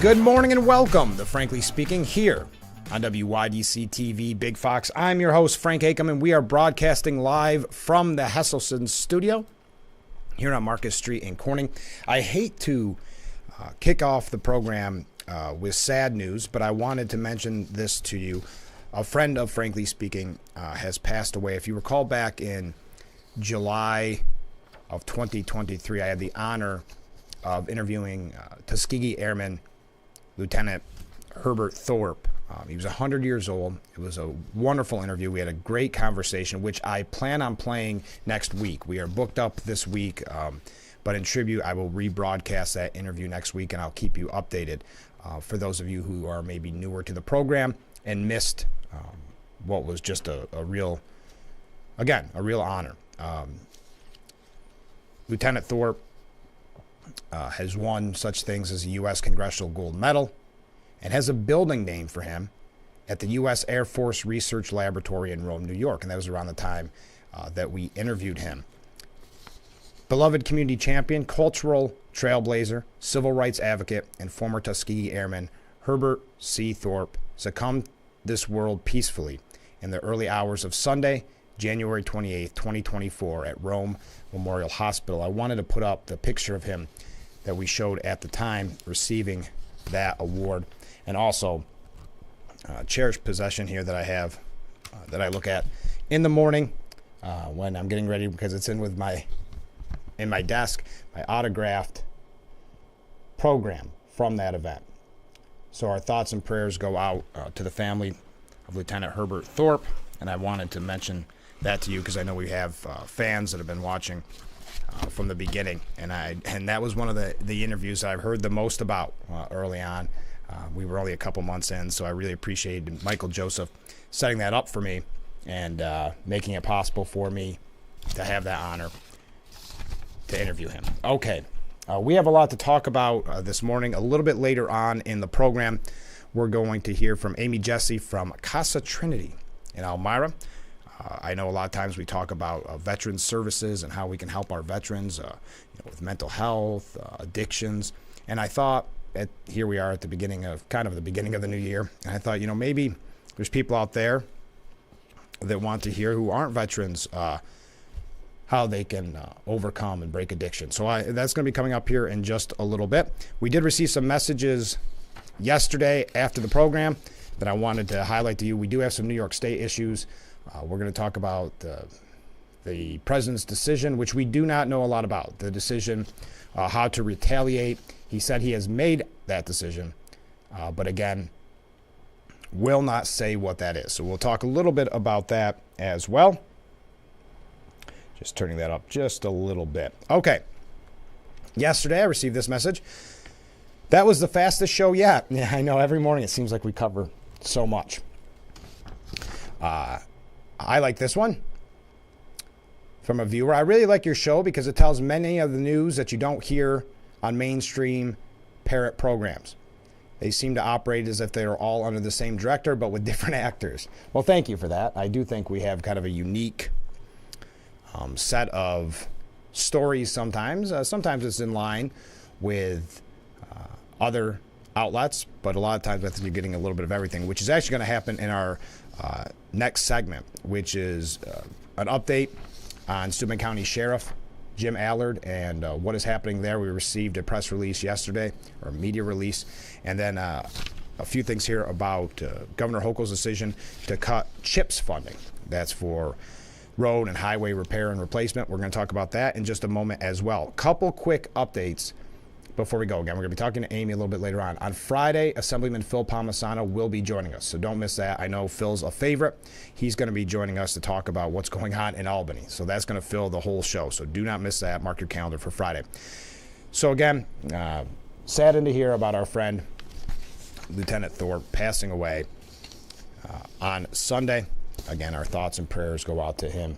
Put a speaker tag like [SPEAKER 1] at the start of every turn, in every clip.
[SPEAKER 1] Good morning and welcome to Frankly Speaking here on WYDC TV Big Fox. I'm your host, Frank Acom, and we are broadcasting live from the Hesselson studio here on Marcus Street in Corning. I hate to kick off the program with sad news, but I wanted to mention this to you. A friend of Frankly Speaking has passed away. If you recall, back in July of 2023, I had the honor of interviewing Tuskegee Airman Lieutenant Herbert Thorpe. He was 100 years old. It was a wonderful interview. We had a great conversation, which I plan on playing next week. We are booked up this week, but in tribute, I will rebroadcast that interview next week, and I'll keep you updated for those of you who are maybe newer to the program and missed what was just a real honor. Lieutenant Thorpe has won such things as a U.S. Congressional Gold Medal and has a building named for him at the U.S. Air Force Research Laboratory in Rome, New York. And that was around the time that we interviewed him. Beloved community champion, cultural trailblazer, civil rights advocate, and former Tuskegee Airman Herbert C. Thorpe succumbed this world peacefully in the early hours of Sunday, January 28th, 2024 at Rome Memorial Hospital. I wanted to put up the picture of him that we showed at the time receiving that award, and also cherished possession here that I have that I look at in the morning when I'm getting ready, because it's in my desk, my autographed program from that event. So our thoughts and prayers go out to the family of Lieutenant Herbert Thorpe, and I wanted to mention that to you because I know we have fans that have been watching from the beginning, and that was one of the interviews that I've heard the most about early on. We were only a couple months in, so I really appreciated Michael Joseph setting that up for me and making it possible for me to have that honor to interview him. Okay, we have a lot to talk about this morning. A little bit later on in the program, we're going to hear from Amy Jesse from Casa Trinity in Elmira. I know a lot of times we talk about veterans services and how we can help our veterans with mental health, addictions. And I thought, here we are at the beginning of the new year, and I thought, maybe there's people out there that want to hear, who aren't veterans, how they can overcome and break addiction. So that's going to be coming up here in just a little bit. We did receive some messages yesterday after the program that I wanted to highlight to you. We do have some New York State issues. We're going to talk about the president's decision, which we do not know a lot about. The decision, how to retaliate. He said he has made that decision, but again, will not say what that is. So we'll talk a little bit about that as well. Just turning that up just a little bit. Okay. Yesterday, I received this message. That was the fastest show yet. Yeah, I know, every morning it seems like we cover so much. I like this one from a viewer. I really like your show because it tells many of the news that you don't hear on mainstream parrot programs. They seem to operate as if they are all under the same director, but with different actors. Well, thank you for that. I do think we have kind of a unique set of stories sometimes. Sometimes it's in line with other outlets, but a lot of times I think you're getting a little bit of everything, which is actually going to happen in our next segment, which is an update on Steuben County Sheriff Jim Allard and what is happening there. We received a press release yesterday, or a media release, and then a few things here about Governor Hochul's decision to cut CHIPS funding. That's for road and highway repair and replacement. We're going to talk about that in just a moment as well. Couple quick updates before we go. Again, we're going to be talking to Amy a little bit later on. On Friday, Assemblyman Phil Palmisano will be joining us, so don't miss that. I know Phil's a favorite. He's going to be joining us to talk about what's going on in Albany, so that's going to fill the whole show, so do not miss that. Mark your calendar for Friday. So again, saddened to hear about our friend Lieutenant Thorpe passing away on Sunday. Again, our thoughts and prayers go out to him,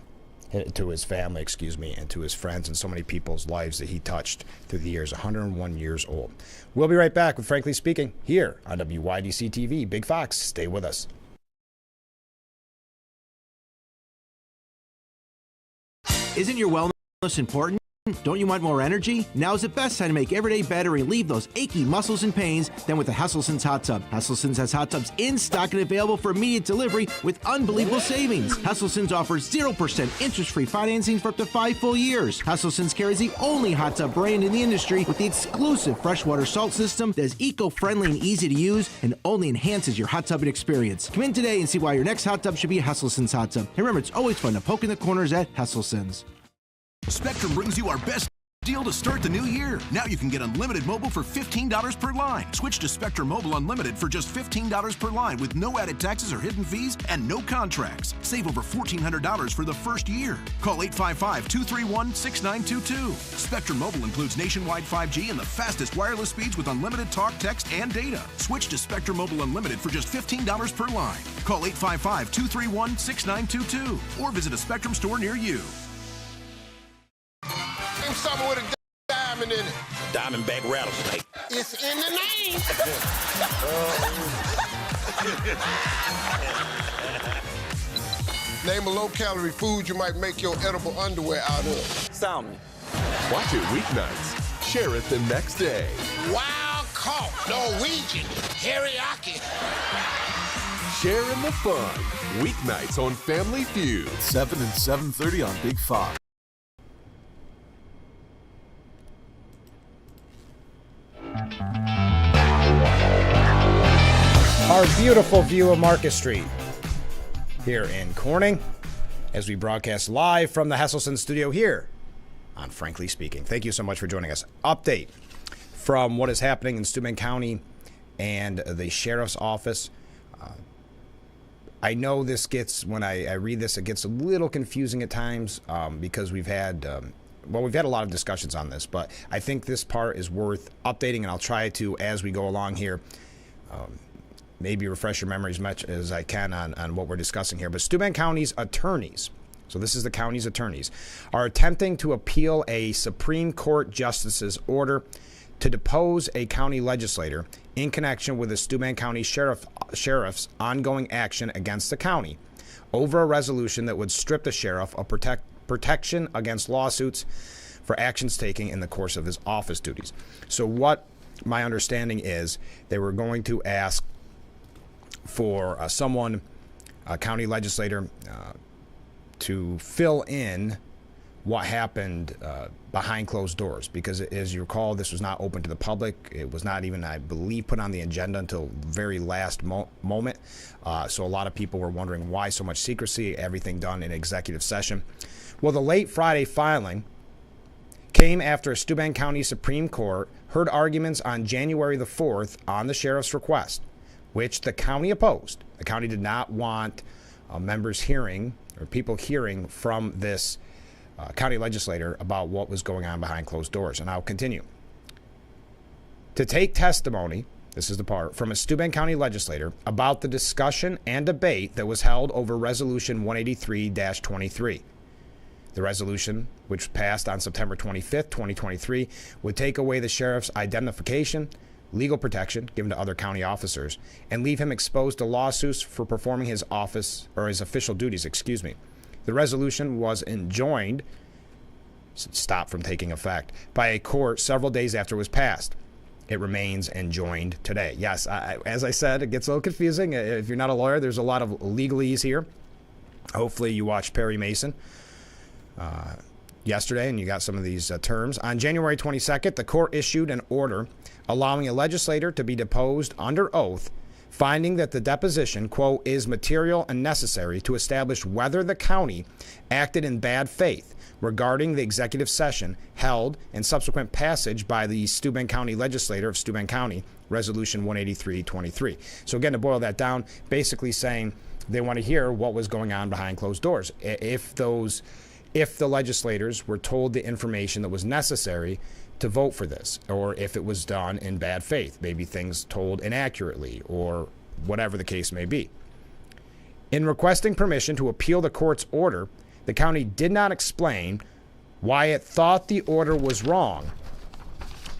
[SPEAKER 1] to his family, and to his friends and so many people's lives that he touched through the years. 101 years old. We'll be right back with Frankly Speaking here on WYDC TV. Big Fox, stay with us.
[SPEAKER 2] Isn't your wellness important? Don't you want more energy? Now's the best time to make every day better and relieve those achy muscles and pains than with the Hesselson's Hot Tub. Hesselson's has hot tubs in stock and available for immediate delivery with unbelievable savings. Hesselson's offers 0% interest-free financing for up to 5 full years. Hesselson's carries the only hot tub brand in the industry with the exclusive freshwater salt system that is eco-friendly and easy to use and only enhances your hot tubbing experience. Come in today and see why your next hot tub should be a Hesselson's hot tub. And remember, it's always fun to poke in the corners at Hesselson's.
[SPEAKER 3] Spectrum brings you our best deal to start the new year. Now you can get unlimited mobile for $15 per line. Switch to Spectrum Mobile Unlimited for just $15 per line with no added taxes or hidden fees and no contracts. Save over $1,400 for the first year. Call 855-231-6922. Spectrum Mobile includes nationwide 5G and the fastest wireless speeds with unlimited talk, text, and data. Switch to Spectrum Mobile Unlimited for just $15 per line. Call 855-231-6922 or visit a Spectrum store near you.
[SPEAKER 4] Something with a diamond in it.
[SPEAKER 5] Diamondback rattlesnake.
[SPEAKER 4] It's in the name. Name a low-calorie food you might make your edible underwear out of.
[SPEAKER 5] Salmon.
[SPEAKER 6] Watch it weeknights. Share it the next day.
[SPEAKER 4] Wild caught Norwegian teriyaki.
[SPEAKER 6] Share in the fun. Weeknights on Family Feud.
[SPEAKER 7] 7 and 7:30 on Big Fox.
[SPEAKER 1] Our beautiful view of Market Street here in Corning as we broadcast live from the Hesselson studio here on Frankly Speaking. Thank you so much for joining us. Update from what is happening in Steuben County and the Sheriff's Office. I know this gets, when I read this, it gets a little confusing at times because we've had a lot of discussions on this, but I think this part is worth updating, and I'll try to, as we go along here, maybe refresh your memory as much as I can on what we're discussing here. But Steuben County's attorneys, so this is the county's attorneys, are attempting to appeal a Supreme Court justice's order to depose a county legislator in connection with the Steuben County sheriff's ongoing action against the county over a resolution that would strip the sheriff of protection against lawsuits for actions taken in the course of his office duties. So what my understanding is, they were going to ask for someone, a county legislator, to fill in what happened behind closed doors, because as you recall, this was not open to the public. It was not even, I believe, put on the agenda until very last moment. So a lot of people were wondering why so much secrecy, everything done in executive session. Well, the late Friday filing came after a Steuben County Supreme Court heard arguments on January the 4th on the sheriff's request, which the county opposed. The county did not want members hearing, or people hearing from this county legislator about what was going on behind closed doors. And I'll continue. To take testimony, this is the part, from a Steuben County legislator about the discussion and debate that was held over Resolution 183-23. The resolution, which passed on September 25th, 2023, would take away the sheriff's identification, legal protection given to other county officers, and leave him exposed to lawsuits for performing his office, or his official duties, The resolution was enjoined, stopped from taking effect, by a court several days after it was passed. It remains enjoined today. Yes, as I said, it gets a little confusing. If you're not a lawyer, there's a lot of legalese here. Hopefully you watched Perry Mason yesterday and you got some of these terms. On January 22nd, the court issued an order allowing a legislator to be deposed under oath, finding that the deposition, quote, is material and necessary to establish whether the county acted in bad faith regarding the executive session held and subsequent passage by the Steuben County legislator of Steuben County, Resolution 183-23. So again, to boil that down, basically saying they want to hear what was going on behind closed doors. If the legislators were told the information that was necessary to vote for this, or if it was done in bad faith, maybe things told inaccurately, or whatever the case may be. In requesting permission to appeal the court's order, the county did not explain why it thought the order was wrong,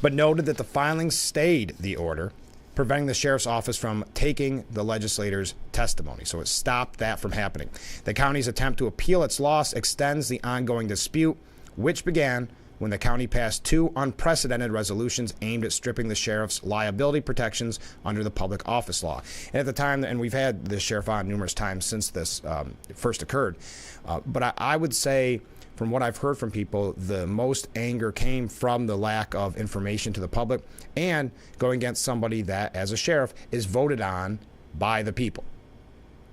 [SPEAKER 1] but noted that the filing stayed the order, preventing the sheriff's office from taking the legislator's testimony. So it stopped that from happening. The county's attempt to appeal its loss extends the ongoing dispute, which began when the county passed 2 unprecedented resolutions aimed at stripping the sheriff's liability protections under the public office law. And at the time, and we've had the sheriff on numerous times since this first occurred, but I would say, from what I've heard from people, the most anger came from the lack of information to the public and going against somebody that, as a sheriff, is voted on by the people,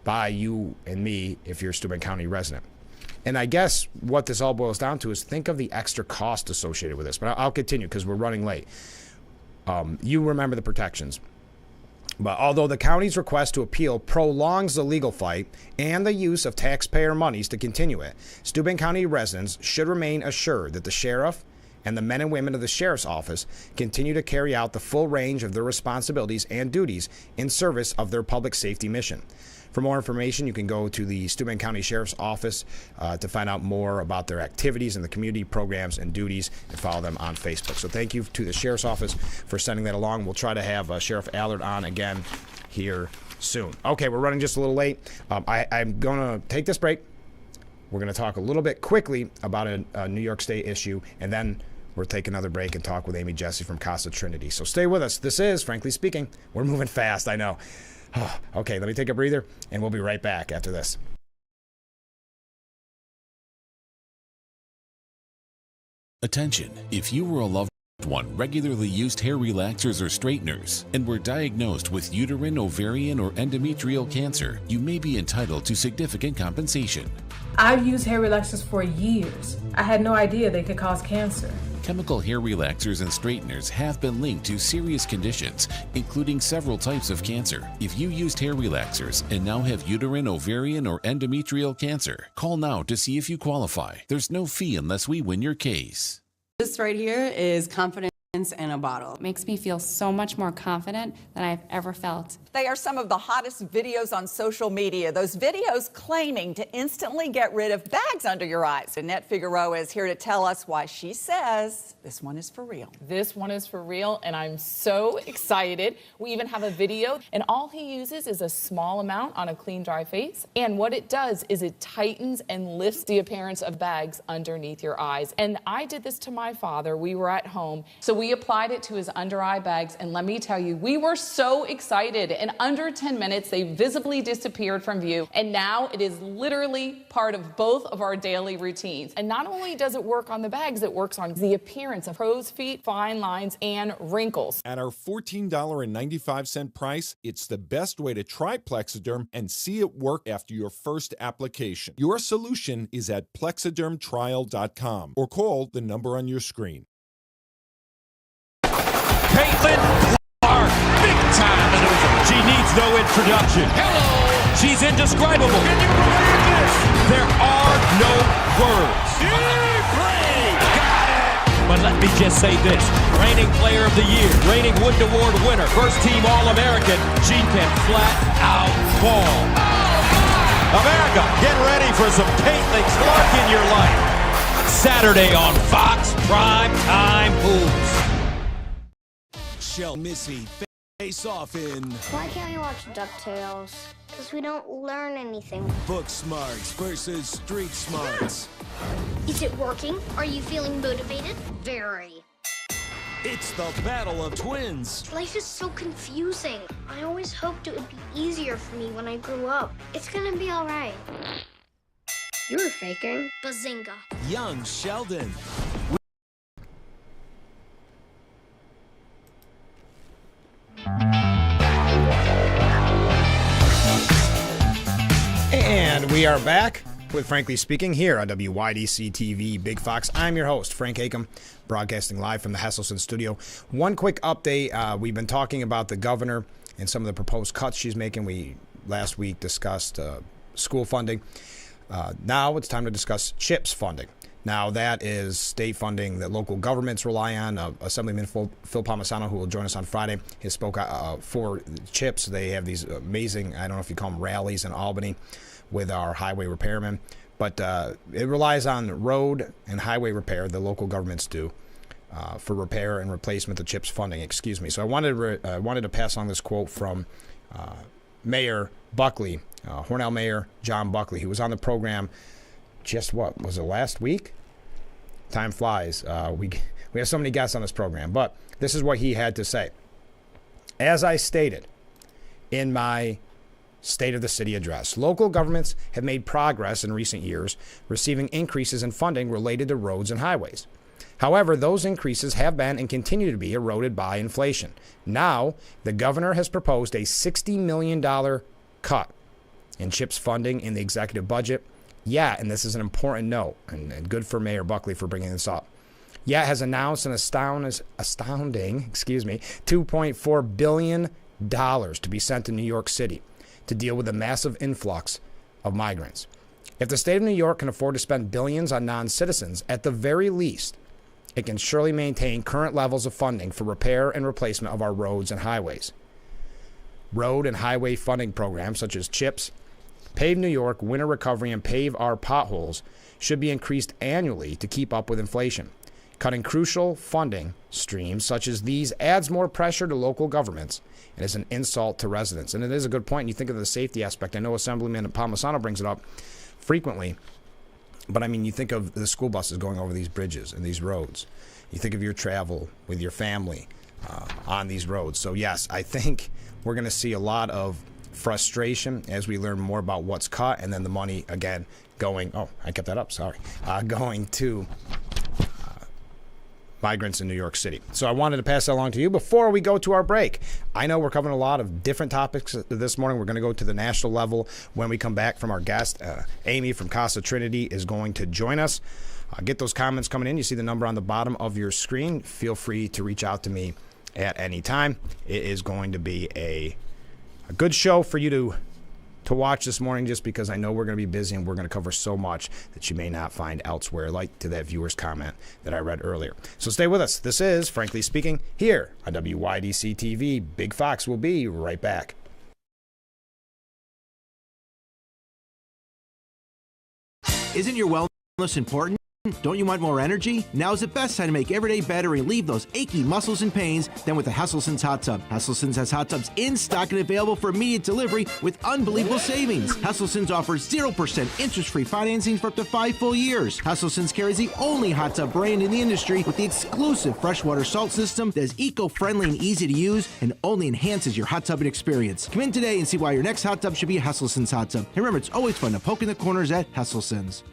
[SPEAKER 1] by you and me if you're a Steuben County resident. And I guess what this all boils down to is think of the extra cost associated with this. But I'll continue because we're running late. You remember the protections. But although the county's request to appeal prolongs the legal fight and the use of taxpayer monies to continue it, Steuben County residents should remain assured that the sheriff and the men and women of the sheriff's office continue to carry out the full range of their responsibilities and duties in service of their public safety mission. For more information, you can go to the Steuben County Sheriff's Office to find out more about their activities and the community programs and duties, and follow them on Facebook. So thank you to the Sheriff's Office for sending that along. We'll try to have Sheriff Allard on again here soon. Okay, we're running just a little late. I'm going to take this break. We're going to talk a little bit quickly about a New York State issue, and then we'll take another break and talk with Amy Jesse from Casa Trinity. So stay with us. This is, frankly speaking, we're moving fast, I know. Okay, let me take a breather, and we'll be right back after this.
[SPEAKER 8] Attention, if you or a loved one regularly used hair relaxers or straighteners and were diagnosed with uterine, ovarian, or endometrial cancer, you may be entitled to significant compensation.
[SPEAKER 9] I've used hair relaxers for years. I had no idea they could cause cancer.
[SPEAKER 8] Chemical hair relaxers and straighteners have been linked to serious conditions, including several types of cancer. If you used hair relaxers and now have uterine, ovarian, or endometrial cancer, call now to see if you qualify. There's no fee unless we win your case.
[SPEAKER 10] This right here is confidence in a bottle.
[SPEAKER 11] It makes me feel so much more confident than I've ever felt.
[SPEAKER 12] They are some of the hottest videos on social media. Those videos claiming to instantly get rid of bags under your eyes. Annette Figueroa is here to tell us why she says this one is for real.
[SPEAKER 13] This one is for real, and I'm so excited. We even have a video, and all he uses is a small amount on a clean, dry face. And what it does is it tightens and lifts the appearance of bags underneath your eyes. And I did this to my father. We were at home, so we applied it to his under eye bags, and let me tell you, we were so excited. In under 10 minutes, they visibly disappeared from view, and now it is literally part of both of our daily routines. And not only does it work on the bags, it works on the appearance of crow's feet, fine lines, and wrinkles.
[SPEAKER 14] At our $14.95 price, it's the best way to try Plexiderm and see it work after your first application. Your solution is at plexidermtrial.com or call the number on your screen.
[SPEAKER 15] Caitlin Clark, big time maneuver. She needs no introduction. Hello. She's indescribable. Can you believe this? There are no words. Play. Got it. But let me just say this. Reigning player of the year, reigning Wood Award winner, first team All-American. She can flat out ball. America, get ready for some Caitlin Clark in your life. Saturday on Fox Prime Time Hoops.
[SPEAKER 16] Shell Missy face off in.
[SPEAKER 17] Why can't we watch DuckTales? Because we don't learn anything.
[SPEAKER 16] Book smarts versus street smarts.
[SPEAKER 17] Is it working? Are you feeling motivated? Very.
[SPEAKER 16] It's the battle of twins.
[SPEAKER 17] Life is so confusing. I always hoped it would be easier for me when I grew up. It's gonna be all right. You were faking. Bazinga.
[SPEAKER 16] Young Sheldon.
[SPEAKER 1] And we are back with Frankly Speaking here on WYDC TV Big Fox. I'm your host, Frank Acom, broadcasting live from the Hesselson studio. One quick update. We've been talking about the governor and some of the proposed cuts she's making. We last week discussed school funding. Now it's time to discuss CHIPS funding. Now, that is state funding that local governments rely on. Assemblyman Phil Palmisano, who will join us on Friday, has spoke for CHIPS. They have these amazing, I don't know if you call them rallies in Albany with our highway repairmen. But it relies on road and highway repair, the local governments do, for repair and replacement of CHIPS funding. Excuse me. So I wanted to pass on this quote from Mayor Buckley, Hornell Mayor John Buckley, who was on the program just what was it last week? Time flies. We have so many guests on this program, but this is what he had to say. As I stated in my State of the City address, local governments have made progress in recent years, receiving increases in funding related to roads and highways. However, those increases have been and continue to be eroded by inflation. Now, the governor has proposed a $60 million cut in CHIPS funding in the executive budget. Yet, and this is an important note, and good for Mayor Buckley for bringing this up, Yet has announced an astounding $2.4 billion to be sent to New York City to deal with the massive influx of migrants. If the state of New York can afford to spend billions on non-citizens, at the very least, it can surely maintain current levels of funding for repair and replacement of our roads and highways. Road and highway funding programs such as CHIPS, Pave New York, Winter Recovery, and Pave Our Potholes should be increased annually to keep up with inflation. Cutting crucial funding streams such as these adds more pressure to local governments and is an insult to residents. And it is a good point. And you think of the safety aspect. I know Assemblyman Palmisano brings it up frequently. But, I mean, you think of the school buses going over these bridges and these roads. You think of your travel with your family on these roads. So, yes, I think we're going to see a lot of frustration as we learn more about what's cut, and then the money, again, going to migrants in New York City. So I wanted to pass that along to you before we go to our break. I know we're covering a lot of different topics this morning. We're going to go to the national level when we come back from our guest. Amy from Casa Trinity is going to join us. Get those comments coming in. You see the number on the bottom of your screen. Feel free to reach out to me at any time. It is going to be a good show for you to watch this morning, just because I know we're going to be busy and we're going to cover so much that you may not find elsewhere, like to that viewer's comment that I read earlier. So stay with us. This is Frankly Speaking here on WYDC TV. Big Fox will be right back.
[SPEAKER 2] Isn't your wellness important? Don't you want more energy? Now's the best time to make every day better and relieve those achy muscles and pains than with the Hesselsen's Hot Tub. Hesselsen's has hot tubs in stock and available for immediate delivery with unbelievable savings. Hesselsen's offers 0% interest-free financing for up to 5 full years. Hesselsen's carries the only hot tub brand in the industry with the exclusive freshwater salt system that is eco-friendly and easy to use and only enhances your hot tubbing experience. Come in today and see why your next hot tub should be a Hesselsen's hot tub. And remember, it's always fun to poke in the corners at Hesselsen's.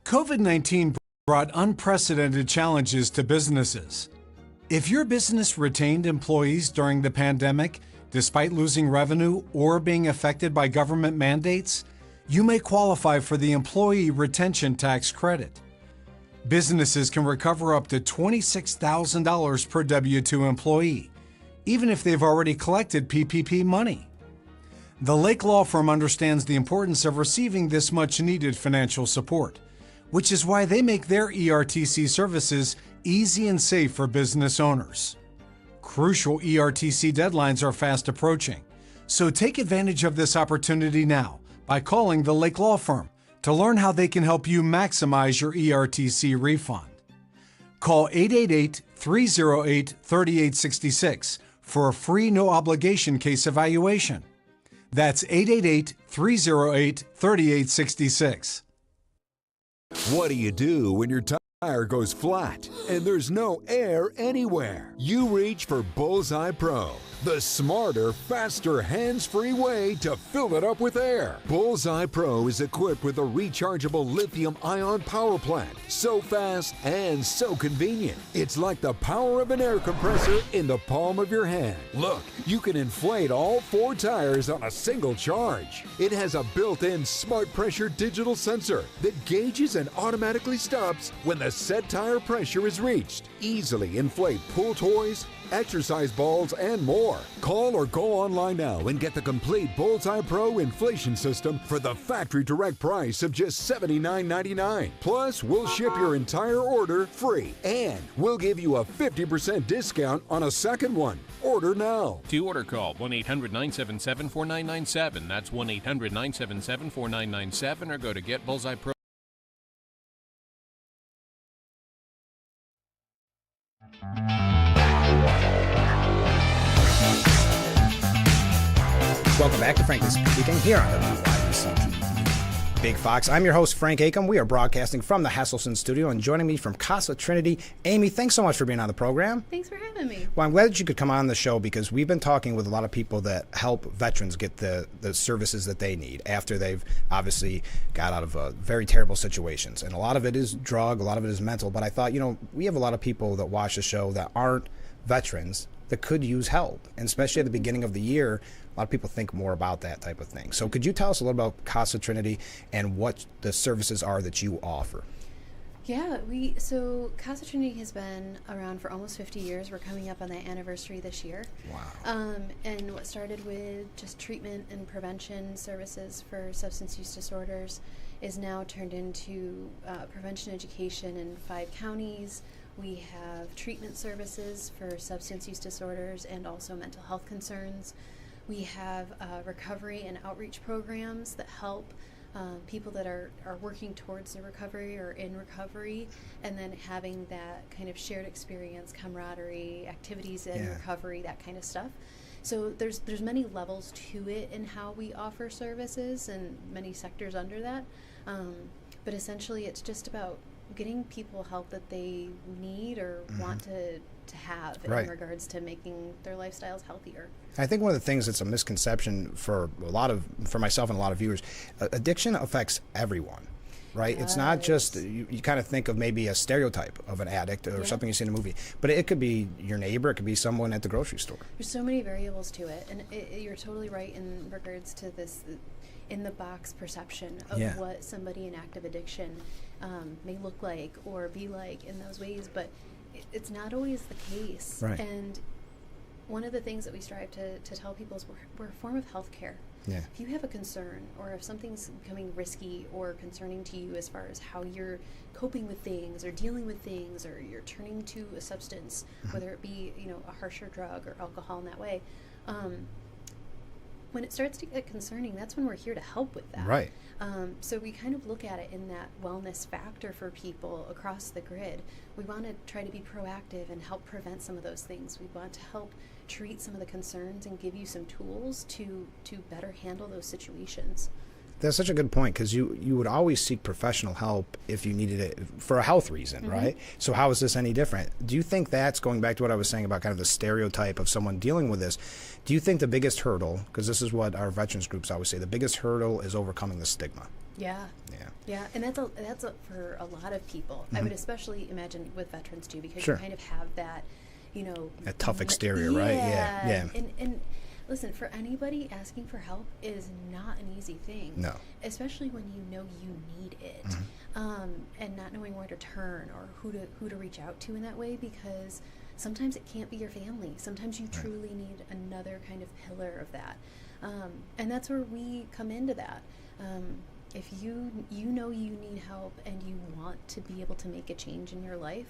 [SPEAKER 18] COVID-19 brought unprecedented challenges to businesses. If your business retained employees during the pandemic, despite losing revenue or being affected by government mandates, you may qualify for the Employee Retention Tax Credit. Businesses can recover up to $26,000 per W-2 employee, even if they've already collected PPP money. The Lake Law Firm understands the importance of receiving this much-needed financial support, which is why they make their ERTC services easy and safe for business owners. Crucial ERTC deadlines are fast approaching, so take advantage of this opportunity now by calling the Lake Law Firm to learn how they can help you maximize your ERTC refund. Call 888-308-3866 for a free no-obligation case evaluation. That's 888-308-3866.
[SPEAKER 19] What do you do when your tire goes flat and there's no air anywhere? You reach for Bullseye Pro, the smarter, faster, hands-free way to fill it up with air. Bullseye Pro is equipped with a rechargeable lithium-ion power plant. So fast and so convenient. It's like the power of an air compressor in the palm of your hand. Look, you can inflate all 4 tires on a single charge. It has a built-in smart pressure digital sensor that gauges and automatically stops when the set tire pressure is reached. Easily inflate pool toys, exercise balls, and more. Call or go online now and get the complete Bullseye Pro inflation system for the factory direct price of just $79.99. Plus, we'll ship your entire order free, and we'll give you a 50% discount on a second one. Order now.
[SPEAKER 20] To order, call 1-800-977-4997. That's 1-800-977-4997, or go to GetBullseyePro.
[SPEAKER 1] Welcome back to Frankly Speaking here on WYDC TV. Big Fox. I'm your host, Frank Acom. We are broadcasting from the Hasselson studio, and joining me from Casa Trinity, Amy, thanks so much for being on the program.
[SPEAKER 21] Thanks for having me.
[SPEAKER 1] Well, I'm glad that you could come on the show because we've been talking with a lot of people that help veterans get the services that they need after they've obviously got out of very terrible situations. And a lot of it is drug, a lot of it is mental. But I thought, we have a lot of people that watch the show that aren't veterans that could use help. And especially at the beginning of the year, a lot of people think more about that type of thing. So could you tell us a little about Casa Trinity and what the services are that you offer?
[SPEAKER 21] Yeah, so Casa Trinity has been around for almost 50 years. We're coming up on that anniversary this year.
[SPEAKER 1] Wow.
[SPEAKER 21] And what started with just treatment and prevention services for substance use disorders is now turned into prevention education in 5 counties. We have treatment services for substance use disorders and also mental health concerns. We have recovery and outreach programs that help people that are working towards the recovery or in recovery, and then having that kind of shared experience, camaraderie, activities in recovery, that kind of stuff. So there's many levels to it in how we offer services and many sectors under that. But essentially it's just about getting people help that they need or want to have in regards to making their lifestyles healthier.
[SPEAKER 1] I think one of the things that's a misconception for myself and a lot of viewers, addiction affects everyone, right? It's not just, you kind of think of maybe a stereotype of an addict or something you see in a movie, but it could be your neighbor, it could be someone at the grocery store.
[SPEAKER 21] There's so many variables to it, and you're totally right in regards to this in the box perception of what somebody in active addiction may look like or be like in those ways, but it's not always the case.
[SPEAKER 1] Right.
[SPEAKER 21] And one of the things that we strive to tell people is we're a form of healthcare.
[SPEAKER 1] Yeah.
[SPEAKER 21] If you have a concern or if something's becoming risky or concerning to you as far as how you're coping with things or dealing with things, or you're turning to a substance, whether it be a harsher drug or alcohol in that way, when it starts to get concerning, that's when we're here to help with that.
[SPEAKER 1] Right.
[SPEAKER 21] So we kind of look at it in that wellness factor for people across the grid. We want to try to be proactive and help prevent some of those things. We want to help treat some of the concerns and give you some tools to better handle those situations.
[SPEAKER 1] That's such a good point, because you would always seek professional help if you needed it for a health reason, right? So how is this any different? Do you think that's going back to what I was saying about kind of the stereotype of someone dealing with this? Do you think the biggest hurdle, because this is what our veterans groups always say, the biggest hurdle is overcoming the stigma?
[SPEAKER 21] Yeah, and that's for a lot of people. I would especially imagine with veterans too, because you kind of have that,
[SPEAKER 1] a tough exterior, right? Yeah.
[SPEAKER 21] And listen, for anybody, asking for help is not an easy thing.
[SPEAKER 1] No.
[SPEAKER 21] Especially when you need it, and not knowing where to turn or who to reach out to in that way, because sometimes it can't be your family. Sometimes you truly need another kind of pillar of that, and that's where we come into that. If you need help and you want to be able to make a change in your life,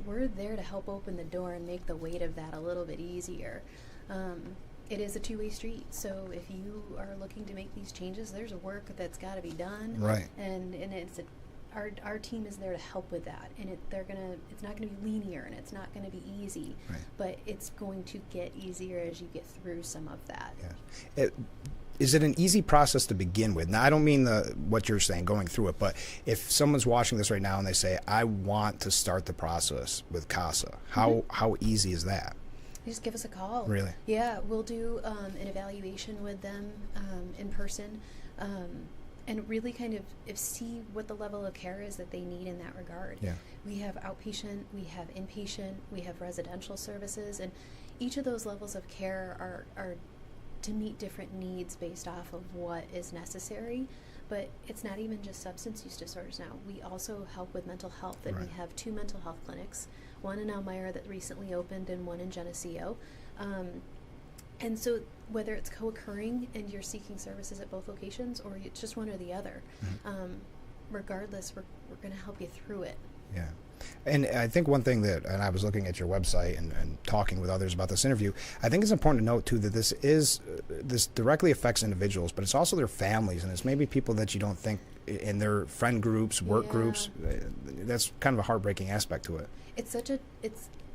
[SPEAKER 21] we're there to help open the door and make the weight of that a little bit easier. It is a two-way street, so if you are looking to make these changes, there's work that's got to be done,
[SPEAKER 1] right?
[SPEAKER 21] And it's our team is there to help with that, and it's not gonna be linear, and it's not gonna be easy, but it's going to get easier as you get through some of that.
[SPEAKER 1] Yeah. Is it an easy process to begin with? Now, I don't mean what you're saying, going through it, but if someone's watching this right now and they say, I want to start the process with CASA, how easy is that?
[SPEAKER 21] You just give us a call.
[SPEAKER 1] Really?
[SPEAKER 21] Yeah, we'll do an evaluation with them in person, and really kind of see what the level of care is that they need in that regard.
[SPEAKER 1] Yeah.
[SPEAKER 21] We have outpatient, we have inpatient, we have residential services, and each of those levels of care are to meet different needs based off of what is necessary. But it's not even just substance use disorders now. We also help with mental health, and we have 2 mental health clinics, one in Elmira that recently opened and one in Geneseo. And so whether it's co-occurring and you're seeking services at both locations, or it's just one or the other, regardless, we're going to help you through it.
[SPEAKER 1] Yeah. And I think one thing and I was looking at your website and talking with others about this interview, I think it's important to note too that this directly affects individuals, but it's also their families, and it's maybe people that you don't think in their friend groups, work groups. That's kind of a heartbreaking aspect to it.
[SPEAKER 21] It's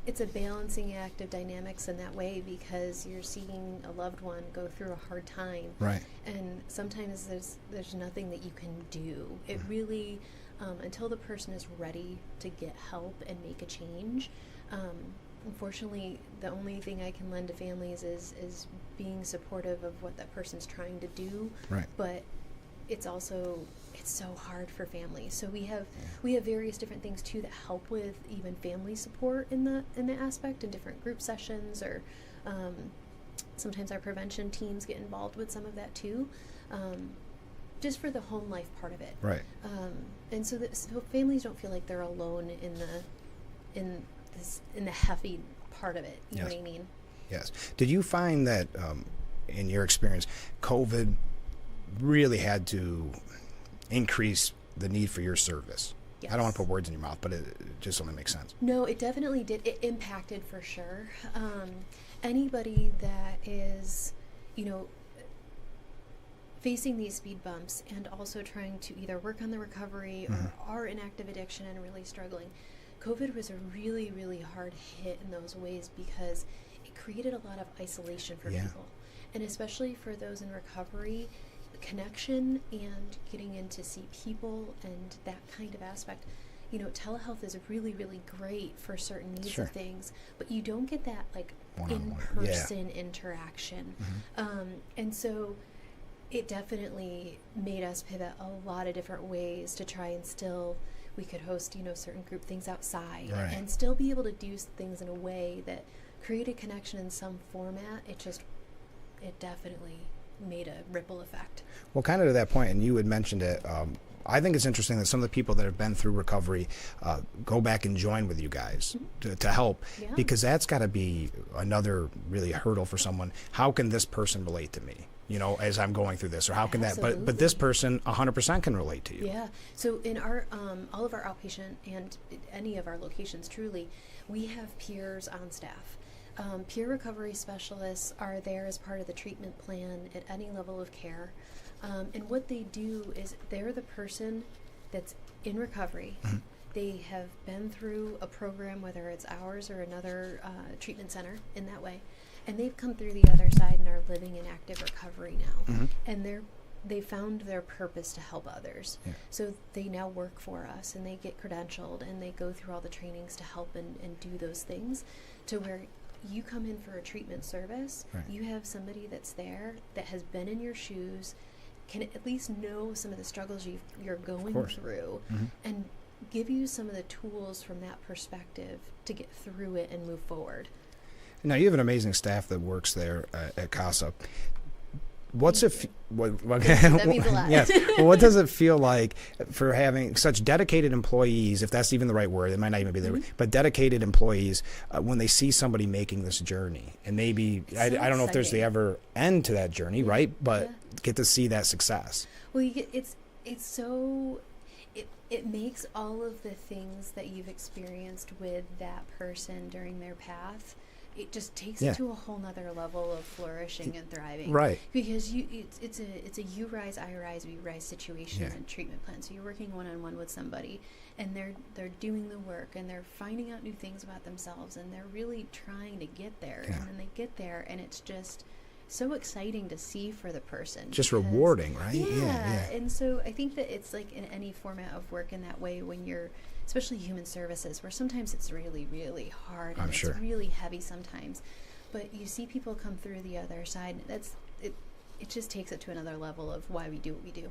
[SPEAKER 21] it's a balancing act of dynamics in that way, because you're seeing a loved one go through a hard time.
[SPEAKER 1] Right.
[SPEAKER 21] And sometimes there's nothing that you can do. It really, until the person is ready to get help and make a change, unfortunately, the only thing I can lend to families is being supportive of what that person's trying to do.
[SPEAKER 1] Right.
[SPEAKER 21] But it's so hard for families. So we have various different things too that help with even family support in the aspect, in different group sessions, or sometimes our prevention teams get involved with some of that too, just for the home life part of it.
[SPEAKER 1] Right.
[SPEAKER 21] And so families don't feel like they're alone in the heavy part of it. You know what I mean?
[SPEAKER 1] Yes. Did you find that, in your experience, COVID really had to increase the need for your service?
[SPEAKER 21] Yes.
[SPEAKER 1] I don't want to put words in your mouth, but it just only makes sense.
[SPEAKER 21] No, it definitely did. It impacted for sure. Anybody that is, facing these speed bumps and also trying to either work on the recovery or are in active addiction and really struggling, COVID was a really, really hard hit in those ways, because it created a lot of isolation for people. And especially for those in recovery, connection and getting in to see people and that kind of aspect. Telehealth is really, really great for certain needs of things, but you don't get that in-person interaction. And so it definitely made us pivot a lot of different ways to try and still, we could host, certain group things outside and still be able to do things in a way that created connection in some format. It definitely made a ripple effect.
[SPEAKER 1] Well, kind of to that point, and you had mentioned it, I think it's interesting that some of the people that have been through recovery go back and join with you guys to help, because that's got to be another really hurdle for someone. How can this person relate to me, as I'm going through this, or how can that, but this person 100% can relate to you.
[SPEAKER 21] Yeah. So in our all of our outpatient and any of our locations, truly, we have peers on staff. Peer recovery specialists are there as part of the treatment plan at any level of care. And what they do is they're the person that's in recovery. They have been through a program, whether it's ours or another treatment center in that way, and they've come through the other side and are living in active recovery now. And they found their purpose to help others. So they now work for us, and they get credentialed, and they go through all the trainings to help and do those things, to where you come in for a treatment service, you have somebody that's there that has been in your shoes, can at least know some of the struggles you're going through, and give you some of the tools from that perspective to get through it and move forward.
[SPEAKER 1] Now, you have an amazing staff that works there at CASA. What's it? That means a lot. Yes. Well, what does it feel like for having such dedicated employees, if that's even the right word? It might not even be the right, but dedicated employees when they see somebody making this journey, and maybe I don't know if there's the ever end to that journey, right? But get to see that success.
[SPEAKER 21] Well, it's so. It makes all of the things that you've experienced with that person during their path, it just takes it to a whole nother level of flourishing and thriving.
[SPEAKER 1] Right.
[SPEAKER 21] Because it's a you rise, I rise, we rise situation and treatment plan. So you're working one-on-one with somebody, and they're doing the work, and they're finding out new things about themselves, and they're really trying to get there. And then they get there, and it's just so exciting to see for the person.
[SPEAKER 1] Just rewarding, right?
[SPEAKER 21] Yeah. And so I think that it's like in any format of work in that way, when you're, especially human services, where sometimes it's really, really hard, and it's really heavy sometimes, but you see people come through the other side. It just takes it to another level of why we do what we do.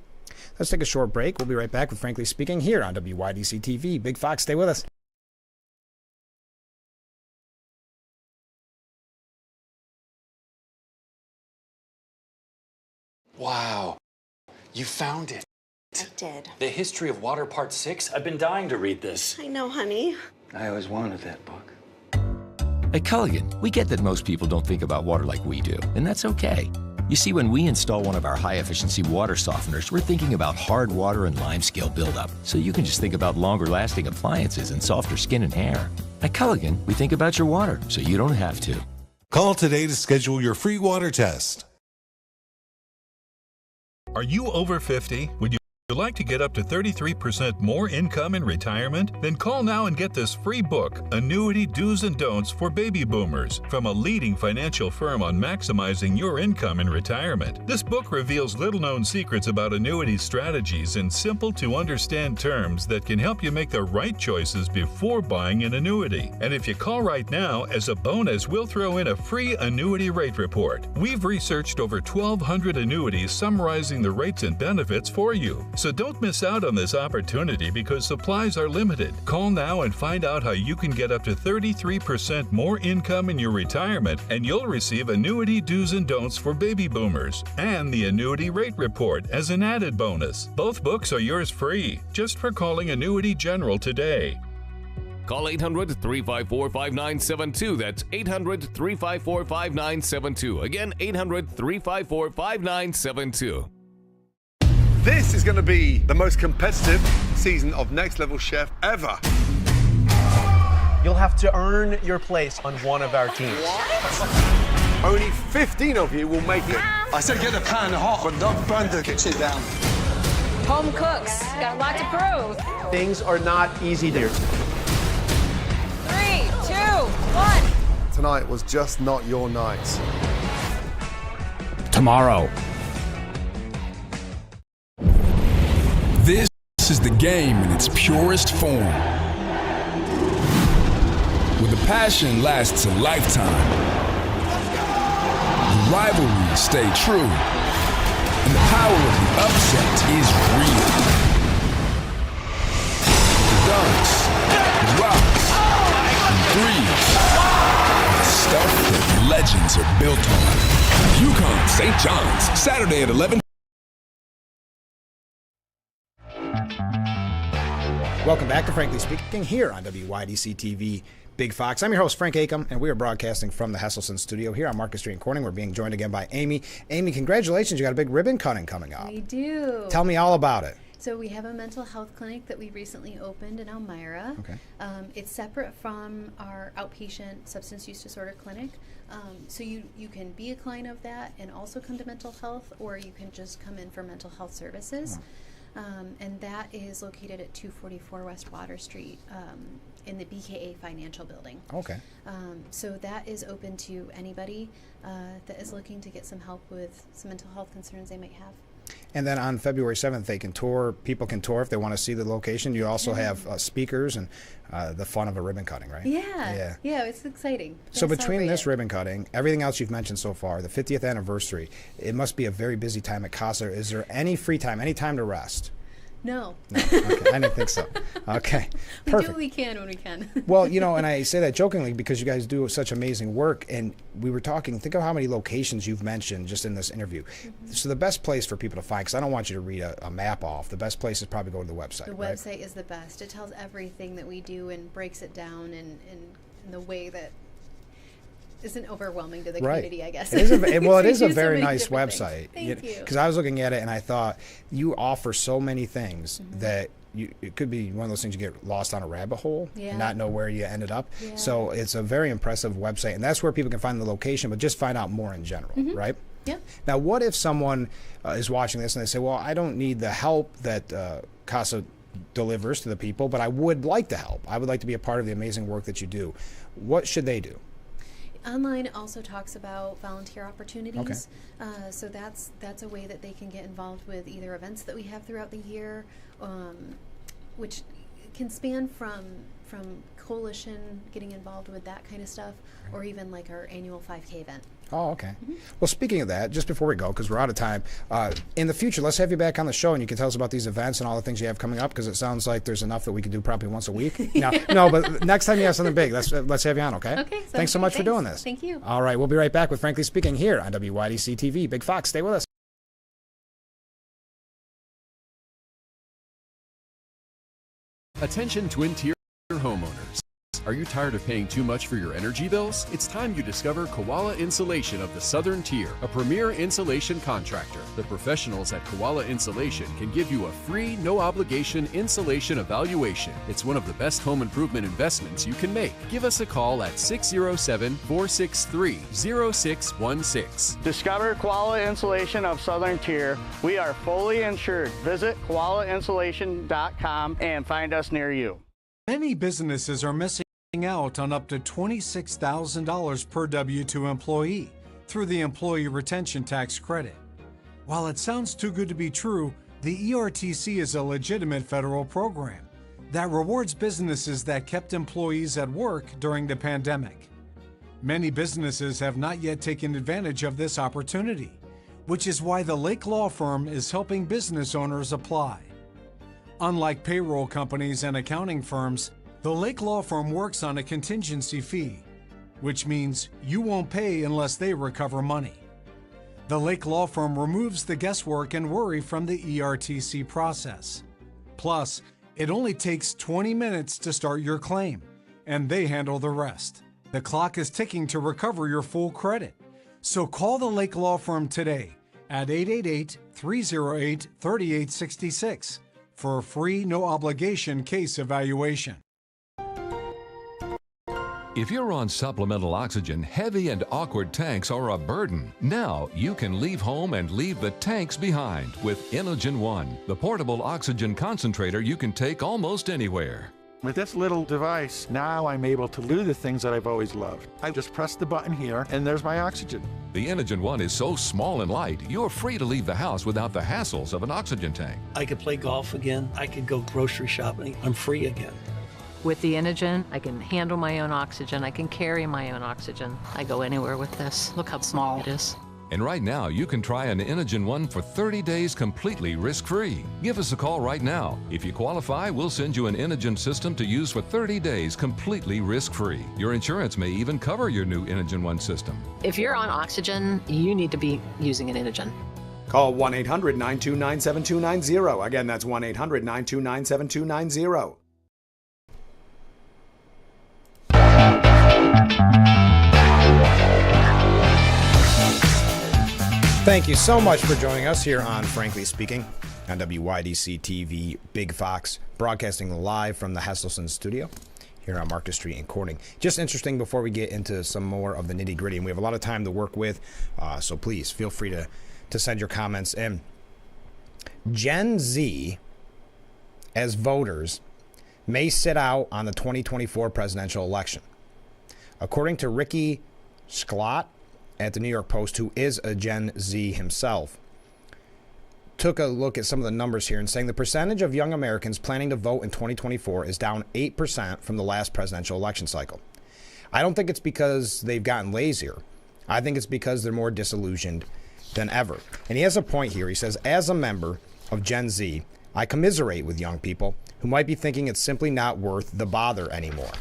[SPEAKER 1] Let's take a short break. We'll be right back with Frankly Speaking here on WYDC TV. Big Fox, stay with us.
[SPEAKER 3] Wow, you found it.
[SPEAKER 22] I did.
[SPEAKER 3] The History of Water Part 6? I've been dying to read this.
[SPEAKER 22] I know, honey.
[SPEAKER 3] I always wanted that book.
[SPEAKER 23] At Culligan, we get that most people don't think about water like we do, and that's okay. You see, when we install one of our high-efficiency water softeners, we're thinking about hard water and limescale buildup, so you can just think about longer-lasting appliances and softer skin and hair. At Culligan, we think about your water, so you don't have to.
[SPEAKER 24] Call today to schedule your free water test.
[SPEAKER 25] Are you over 50? Would you
[SPEAKER 4] like to get up to 33% more income in retirement? Then call now and get this free book, Annuity Do's and Don'ts for Baby Boomers, from a leading financial firm on maximizing your income in retirement. This book reveals little-known secrets about annuity strategies in simple-to-understand terms that can help you make the right choices before buying an annuity. And if you call right now, as a bonus, we'll throw in a free annuity rate report. We've researched over 1,200 annuities summarizing the rates and benefits for you. So don't miss out on this opportunity because supplies are limited. Call now and find out how you can get up to 33% more income in your retirement, and you'll receive Annuity Do's and Don'ts for Baby Boomers and the Annuity Rate Report as an added bonus. Both books are yours free, just for calling Annuity General today.
[SPEAKER 5] Call 800-354-5972. That's 800-354-5972. Again, 800-354-5972.
[SPEAKER 6] This is going to be the most competitive season of Next Level Chef ever.
[SPEAKER 22] You'll have to earn your place on one of our teams.
[SPEAKER 6] What? Only 15 of you will make it.
[SPEAKER 3] I said get the pan hot, but don't burn the kitchen down.
[SPEAKER 9] Home cooks, got a lot to prove.
[SPEAKER 22] Things are not easy there.
[SPEAKER 9] 3, 2, 1.
[SPEAKER 6] Tonight was just not your night.
[SPEAKER 1] Tomorrow.
[SPEAKER 7] This is the game in its purest form. Where the passion lasts a lifetime. The rivalries stay true. And the power of the upset is real. The dunks, the rocks, and threes. The stuff that legends are built on. UConn St. John's, Saturday at 11.
[SPEAKER 1] Welcome back to Frankly Speaking here on WYDC TV Big Fox. I'm your host, Frank Acom, and we are broadcasting from the Hesselson studio here on Market Street in Corning. We're being joined again by Amy. Amy, congratulations. You got a big ribbon cutting coming up.
[SPEAKER 21] We do.
[SPEAKER 1] Tell me all about it.
[SPEAKER 21] So we have a mental health clinic that we recently opened in Elmira.
[SPEAKER 1] Okay.
[SPEAKER 21] It's separate from our outpatient substance use disorder clinic. So you can be a client of that and also come to mental health, or you can just come in for mental health services. And that is located at 244 West Water Street in the BKA Financial Building.
[SPEAKER 1] Okay.
[SPEAKER 21] So that is open to anybody that is looking to get some help with some mental health concerns they might have.
[SPEAKER 1] And then on February 7th, they can tour. People can tour if they want to see the location. You also have speakers and the fun of a ribbon cutting, right?
[SPEAKER 21] Yeah, it's exciting.
[SPEAKER 1] So between this ribbon cutting, everything else you've mentioned so far, the 50th anniversary, it must be a very busy time at CASA. Is there any free time, any time to rest?
[SPEAKER 21] No.
[SPEAKER 1] Okay, I didn't think so. Okay,
[SPEAKER 21] we
[SPEAKER 1] perfect.
[SPEAKER 21] do what we can when we can.
[SPEAKER 1] Well, you know, and I say that jokingly because you guys do such amazing work, and we were talking, think of how many locations you've mentioned just in this interview. So the best place for people to find, because I don't want you to read a map off, the best place is probably go to the website.
[SPEAKER 21] The website is the best. It tells everything that we do and breaks it down in the way that isn't overwhelming to the community, I guess.
[SPEAKER 1] It is it is a
[SPEAKER 21] do
[SPEAKER 1] very
[SPEAKER 21] so many
[SPEAKER 1] nice
[SPEAKER 21] different
[SPEAKER 1] website.
[SPEAKER 21] things. Thank you.
[SPEAKER 1] Because I was looking at it and I thought you offer so many things that it could be one of those things you get lost on a rabbit hole and not know where you ended up.
[SPEAKER 21] Yeah.
[SPEAKER 1] So it's a very impressive website, and that's where people can find the location, but just find out more in general, right?
[SPEAKER 21] Yeah.
[SPEAKER 1] Now, what if someone is watching this and they say, well, I don't need the help that CASA delivers to the people, but I would like to help. I would like to be a part of the amazing work that you do. What should they do?
[SPEAKER 21] Online also talks about volunteer opportunities. So that's a way that they can get involved with either events that we have throughout the year, which can span from coalition, getting involved with that kind of stuff, or even like our annual 5K event.
[SPEAKER 1] Oh, okay. Well, speaking of that, just before we go, because we're out of time, in the future, let's have you back on the show and you can tell us about these events and all the things you have coming up, because it sounds like there's enough that we can do probably once a week. No, but next time you have something big, let's have you on, okay?
[SPEAKER 21] Okay.
[SPEAKER 1] Thanks so much for doing this.
[SPEAKER 21] Thank you.
[SPEAKER 1] All right, we'll be right back with Frankly Speaking here on WYDC TV. Big Fox, stay with us.
[SPEAKER 25] Attention Twin Tier homeowners.
[SPEAKER 8] Are you tired of paying too much for your energy bills? It's time you discover Koala Insulation of the Southern Tier, a premier insulation contractor. The professionals at Koala Insulation can give you a free, no-obligation insulation evaluation. It's one of the best home improvement investments you can make. Give us a call at 607-463-0616.
[SPEAKER 10] Discover Koala Insulation of Southern Tier. We are fully insured. Visit koalainsulation.com and find us near you.
[SPEAKER 18] Many businesses are missing out on up to $26,000 per W-2 employee through the Employee Retention Tax Credit. While it sounds too good to be true, the ERTC is a legitimate federal program that rewards businesses that kept employees at work during the pandemic. Many businesses have not yet taken advantage of this opportunity, which is why the Lake Law Firm is helping business owners apply. Unlike payroll companies and accounting firms, the Lake Law Firm works on a contingency fee, which means you won't pay unless they recover money. The Lake Law Firm removes the guesswork and worry from the ERTC process. Plus, it only takes 20 minutes to start your claim, and they handle the rest. The clock is ticking to recover your full credit. So call the Lake Law Firm today at 888-308-3866 for a free, no-obligation case evaluation.
[SPEAKER 11] If you're on supplemental oxygen, heavy and awkward tanks are a burden. Now you can leave home and leave the tanks behind with Inogen One, the portable oxygen concentrator you can take almost anywhere.
[SPEAKER 12] With this little device, now I'm able to do the things that I've always loved. I just press the button here, and there's my oxygen.
[SPEAKER 11] The Inogen One is so small and light, you're free to leave the house without the hassles of an oxygen tank.
[SPEAKER 25] I could play golf again. I could go grocery shopping. I'm free again.
[SPEAKER 26] With the Inogen, I can handle my own oxygen. I can carry my own oxygen. I go anywhere with this. Look how small it is.
[SPEAKER 11] And right now, you can try an Inogen One for 30 days completely risk-free. Give us a call right now. If you qualify, we'll send you an Inogen system to use for 30 days completely risk-free. Your insurance may even cover your new Inogen One system.
[SPEAKER 26] If you're on oxygen, you need to be using an Inogen.
[SPEAKER 27] Call 1-800-929-7290. Again, that's 1-800-929-7290.
[SPEAKER 1] Thank you so much for joining us here on Frankly Speaking on WYDC TV Big Fox, broadcasting live from the Hesselson studio here on Marcus Street in Corning. Just interesting before we get into some more of the nitty gritty, and we have a lot of time to work with, so please feel free to send your comments in. Gen Z, as voters, may sit out on the 2024 presidential election. According to Ricky Schlott at the New York Post, who is a Gen Z himself, took a look at some of the numbers here and saying the percentage of young Americans planning to vote in 2024 is down 8% from the last presidential election cycle. I don't think it's because they've gotten lazier. I think it's because they're more disillusioned than ever. And he has a point here. He says, as a member of Gen Z, I commiserate with young people who might be thinking it's simply not worth the bother anymore.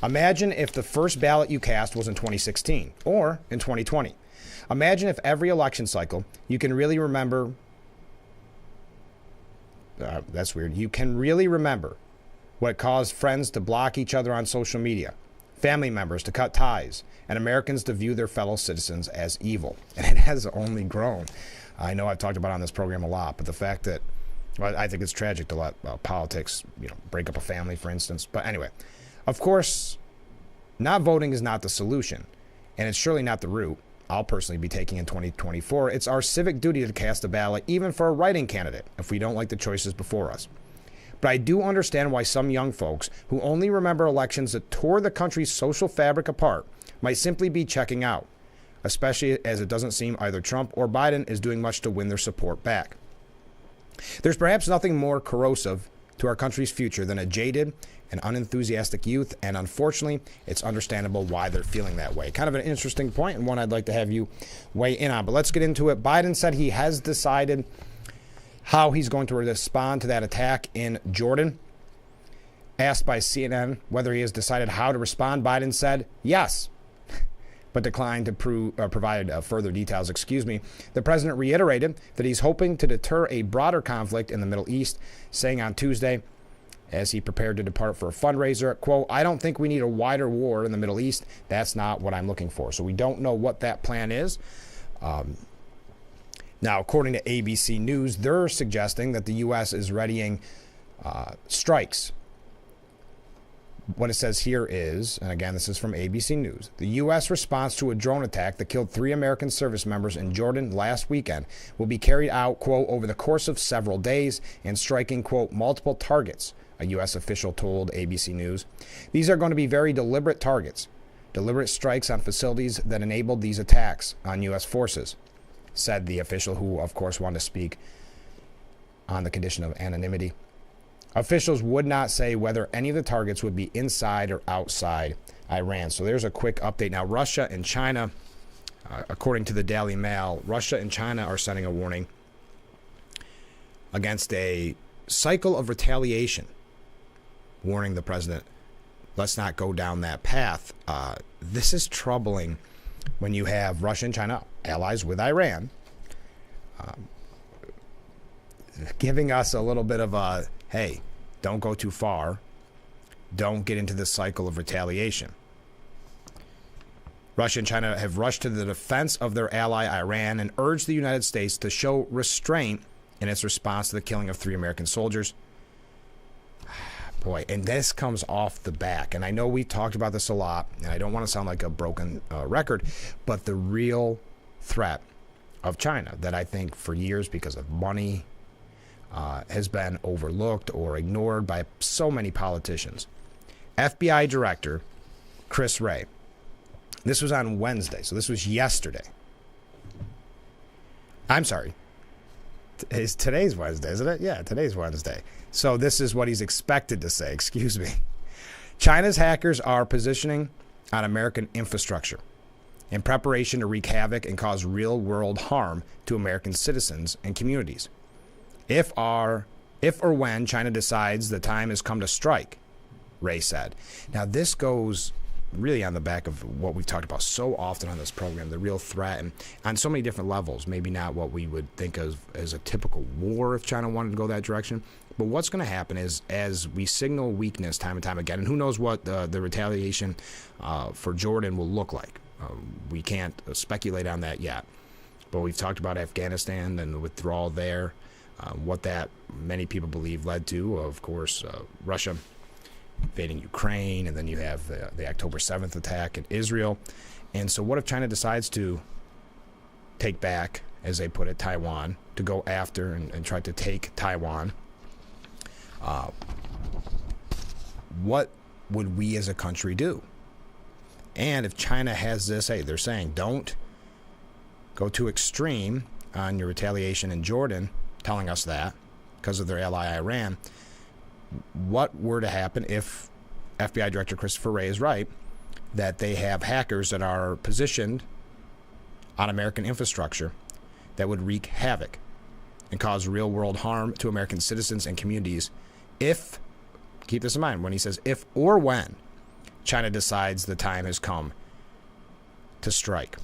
[SPEAKER 1] Imagine if the first ballot you cast was in 2016 or in 2020. Imagine if every election cycle you can really remember. That's weird. You can really remember what caused friends to block each other on social media, family members to cut ties, and Americans to view their fellow citizens as evil. And it has only grown. I know I've talked about it on this program a lot, but the fact that, well, I think it's tragic to let politics, break up a family, for instance. But anyway. Of course, not voting is not the solution, and it's surely not the route I'll personally be taking in 2024. It's our civic duty to cast a ballot, even for a write-in candidate, if we don't like the choices before us. But I do understand why some young folks who only remember elections that tore the country's social fabric apart might simply be checking out, especially as it doesn't seem either Trump or Biden is doing much to win their support back. There's perhaps nothing more corrosive to our country's future than a jaded and unenthusiastic youth, and unfortunately, it's understandable why they're feeling that way. Kind of an interesting point, and one I'd like to have you weigh in on. But let's get into it. Biden said he has decided how he's going to respond to that attack in Jordan. Asked by CNN whether he has decided how to respond, Biden said yes, but declined to provide further details. The president reiterated that he's hoping to deter a broader conflict in the Middle East, saying on Tuesday, as he prepared to depart for a fundraiser. Quote, I don't think we need a wider war in the Middle East. That's not what I'm looking for. So we don't know what that plan is. Now, according to ABC News, they're suggesting that the U.S. is readying strikes. What it says here is, and again, this is from ABC News, the U.S. response to a drone attack that killed 3 American service members in Jordan last weekend will be carried out, quote, over the course of several days and striking, quote, multiple targets, a U.S. official told ABC News. These are going to be very deliberate targets, deliberate strikes on facilities that enabled these attacks on U.S. forces, said the official, who, of course, wanted to speak on the condition of anonymity. Officials would not say whether any of the targets would be inside or outside Iran. So there's a quick update. Now, Russia and China, according to the Daily Mail, Russia and China are sending a warning against a cycle of retaliation, warning the president, let's not go down that path. This is troubling when you have Russia and China, allies with Iran, giving us a little bit of a, hey, don't go too far. Don't get into this cycle of retaliation. Russia and China have rushed to the defense of their ally Iran and urged the United States to show restraint in its response to the killing of 3 American soldiers. Boy, and this comes off the back. And I know we talked about this a lot, and I don't want to sound like a broken record, but the real threat of China that I think for years, because of money, has been overlooked or ignored by so many politicians. FBI Director Chris Wray. This was on Wednesday, so this was yesterday. I'm sorry. Today's Wednesday, isn't it? Yeah, today's Wednesday. So this is what he's expected to say. Excuse me. China's hackers are positioning on American infrastructure in preparation to wreak havoc and cause real-world harm to American citizens and communities. If or when China decides the time has come to strike, Ray said. Now, this goes really on the back of what we've talked about so often on this program, the real threat, and on so many different levels. Maybe not what we would think of as a typical war if China wanted to go that direction. But what's going to happen is, as we signal weakness time and time again, and who knows what the retaliation for Jordan will look like. We can't speculate on that yet. But we've talked about Afghanistan and the withdrawal there. What that many people believe led to, of course, Russia invading Ukraine, and then you have the October 7th attack in Israel. And so what if China decides to take back, as they put it, Taiwan, to go after and try to take Taiwan? What would we as a country do? And if China has this, hey, they're saying don't go too extreme on your retaliation in Jordan, telling us that because of their ally Iran. What were to happen if FBI Director Christopher Wray is right, that they have hackers that are positioned on American infrastructure that would wreak havoc and cause real-world harm to American citizens and communities if, keep this in mind, when he says if or when China decides the time has come to strike.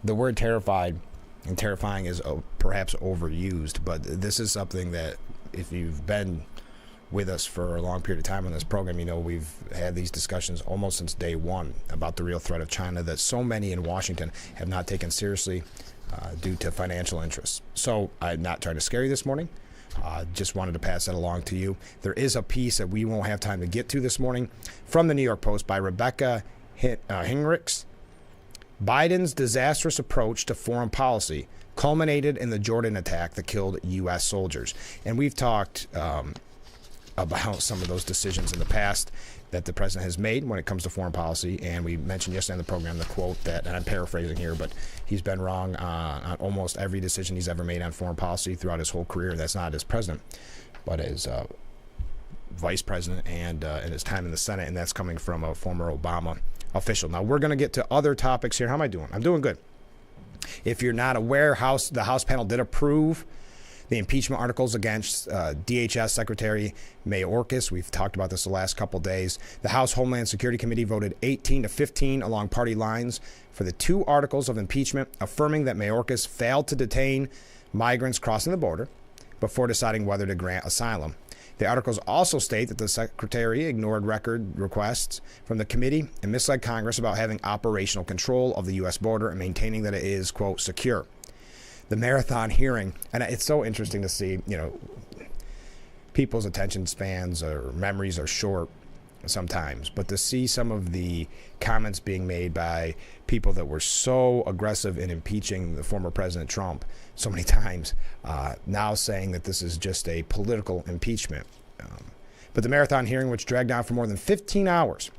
[SPEAKER 1] The word terrified and terrifying is perhaps overused, but this is something that if you've been with us for a long period of time on this program, you know we've had these discussions almost since day one about the real threat of China that so many in Washington have not taken seriously due to financial interests. So I'm not trying to scare you this morning. Just wanted to pass that along to you. There is a piece that we won't have time to get to this morning from the New York Post by Rebecca Hinrichs. Biden's disastrous approach to foreign policy culminated in the Jordan attack that killed U.S. soldiers. And we've talked about some of those decisions in the past that the president has made when it comes to foreign policy. And we mentioned yesterday in the program the quote that, and I'm paraphrasing here, but he's been wrong on almost every decision he's ever made on foreign policy throughout his whole career. That's not as president, but as vice president and in his time in the Senate. And that's coming from a former Obama official. Now, we're going to get to other topics here. How am I doing? I'm doing good. If you're not aware, the House panel did approve the impeachment articles against DHS Secretary Mayorkas. We've talked about this the last couple days. The House Homeland Security Committee voted 18-15 along party lines for the 2 articles of impeachment, affirming that Mayorkas failed to detain migrants crossing the border, before deciding whether to grant asylum. The articles also state that the Secretary ignored record requests from the committee and misled Congress about having operational control of the U.S. border and maintaining that it is, quote, secure. The marathon hearing, and it's so interesting to see, people's attention spans or memories are short sometimes, but to see some of the comments being made by people that were so aggressive in impeaching the former President Trump so many times, now saying that this is just a political impeachment. But the marathon hearing, which dragged on for more than 15 hours,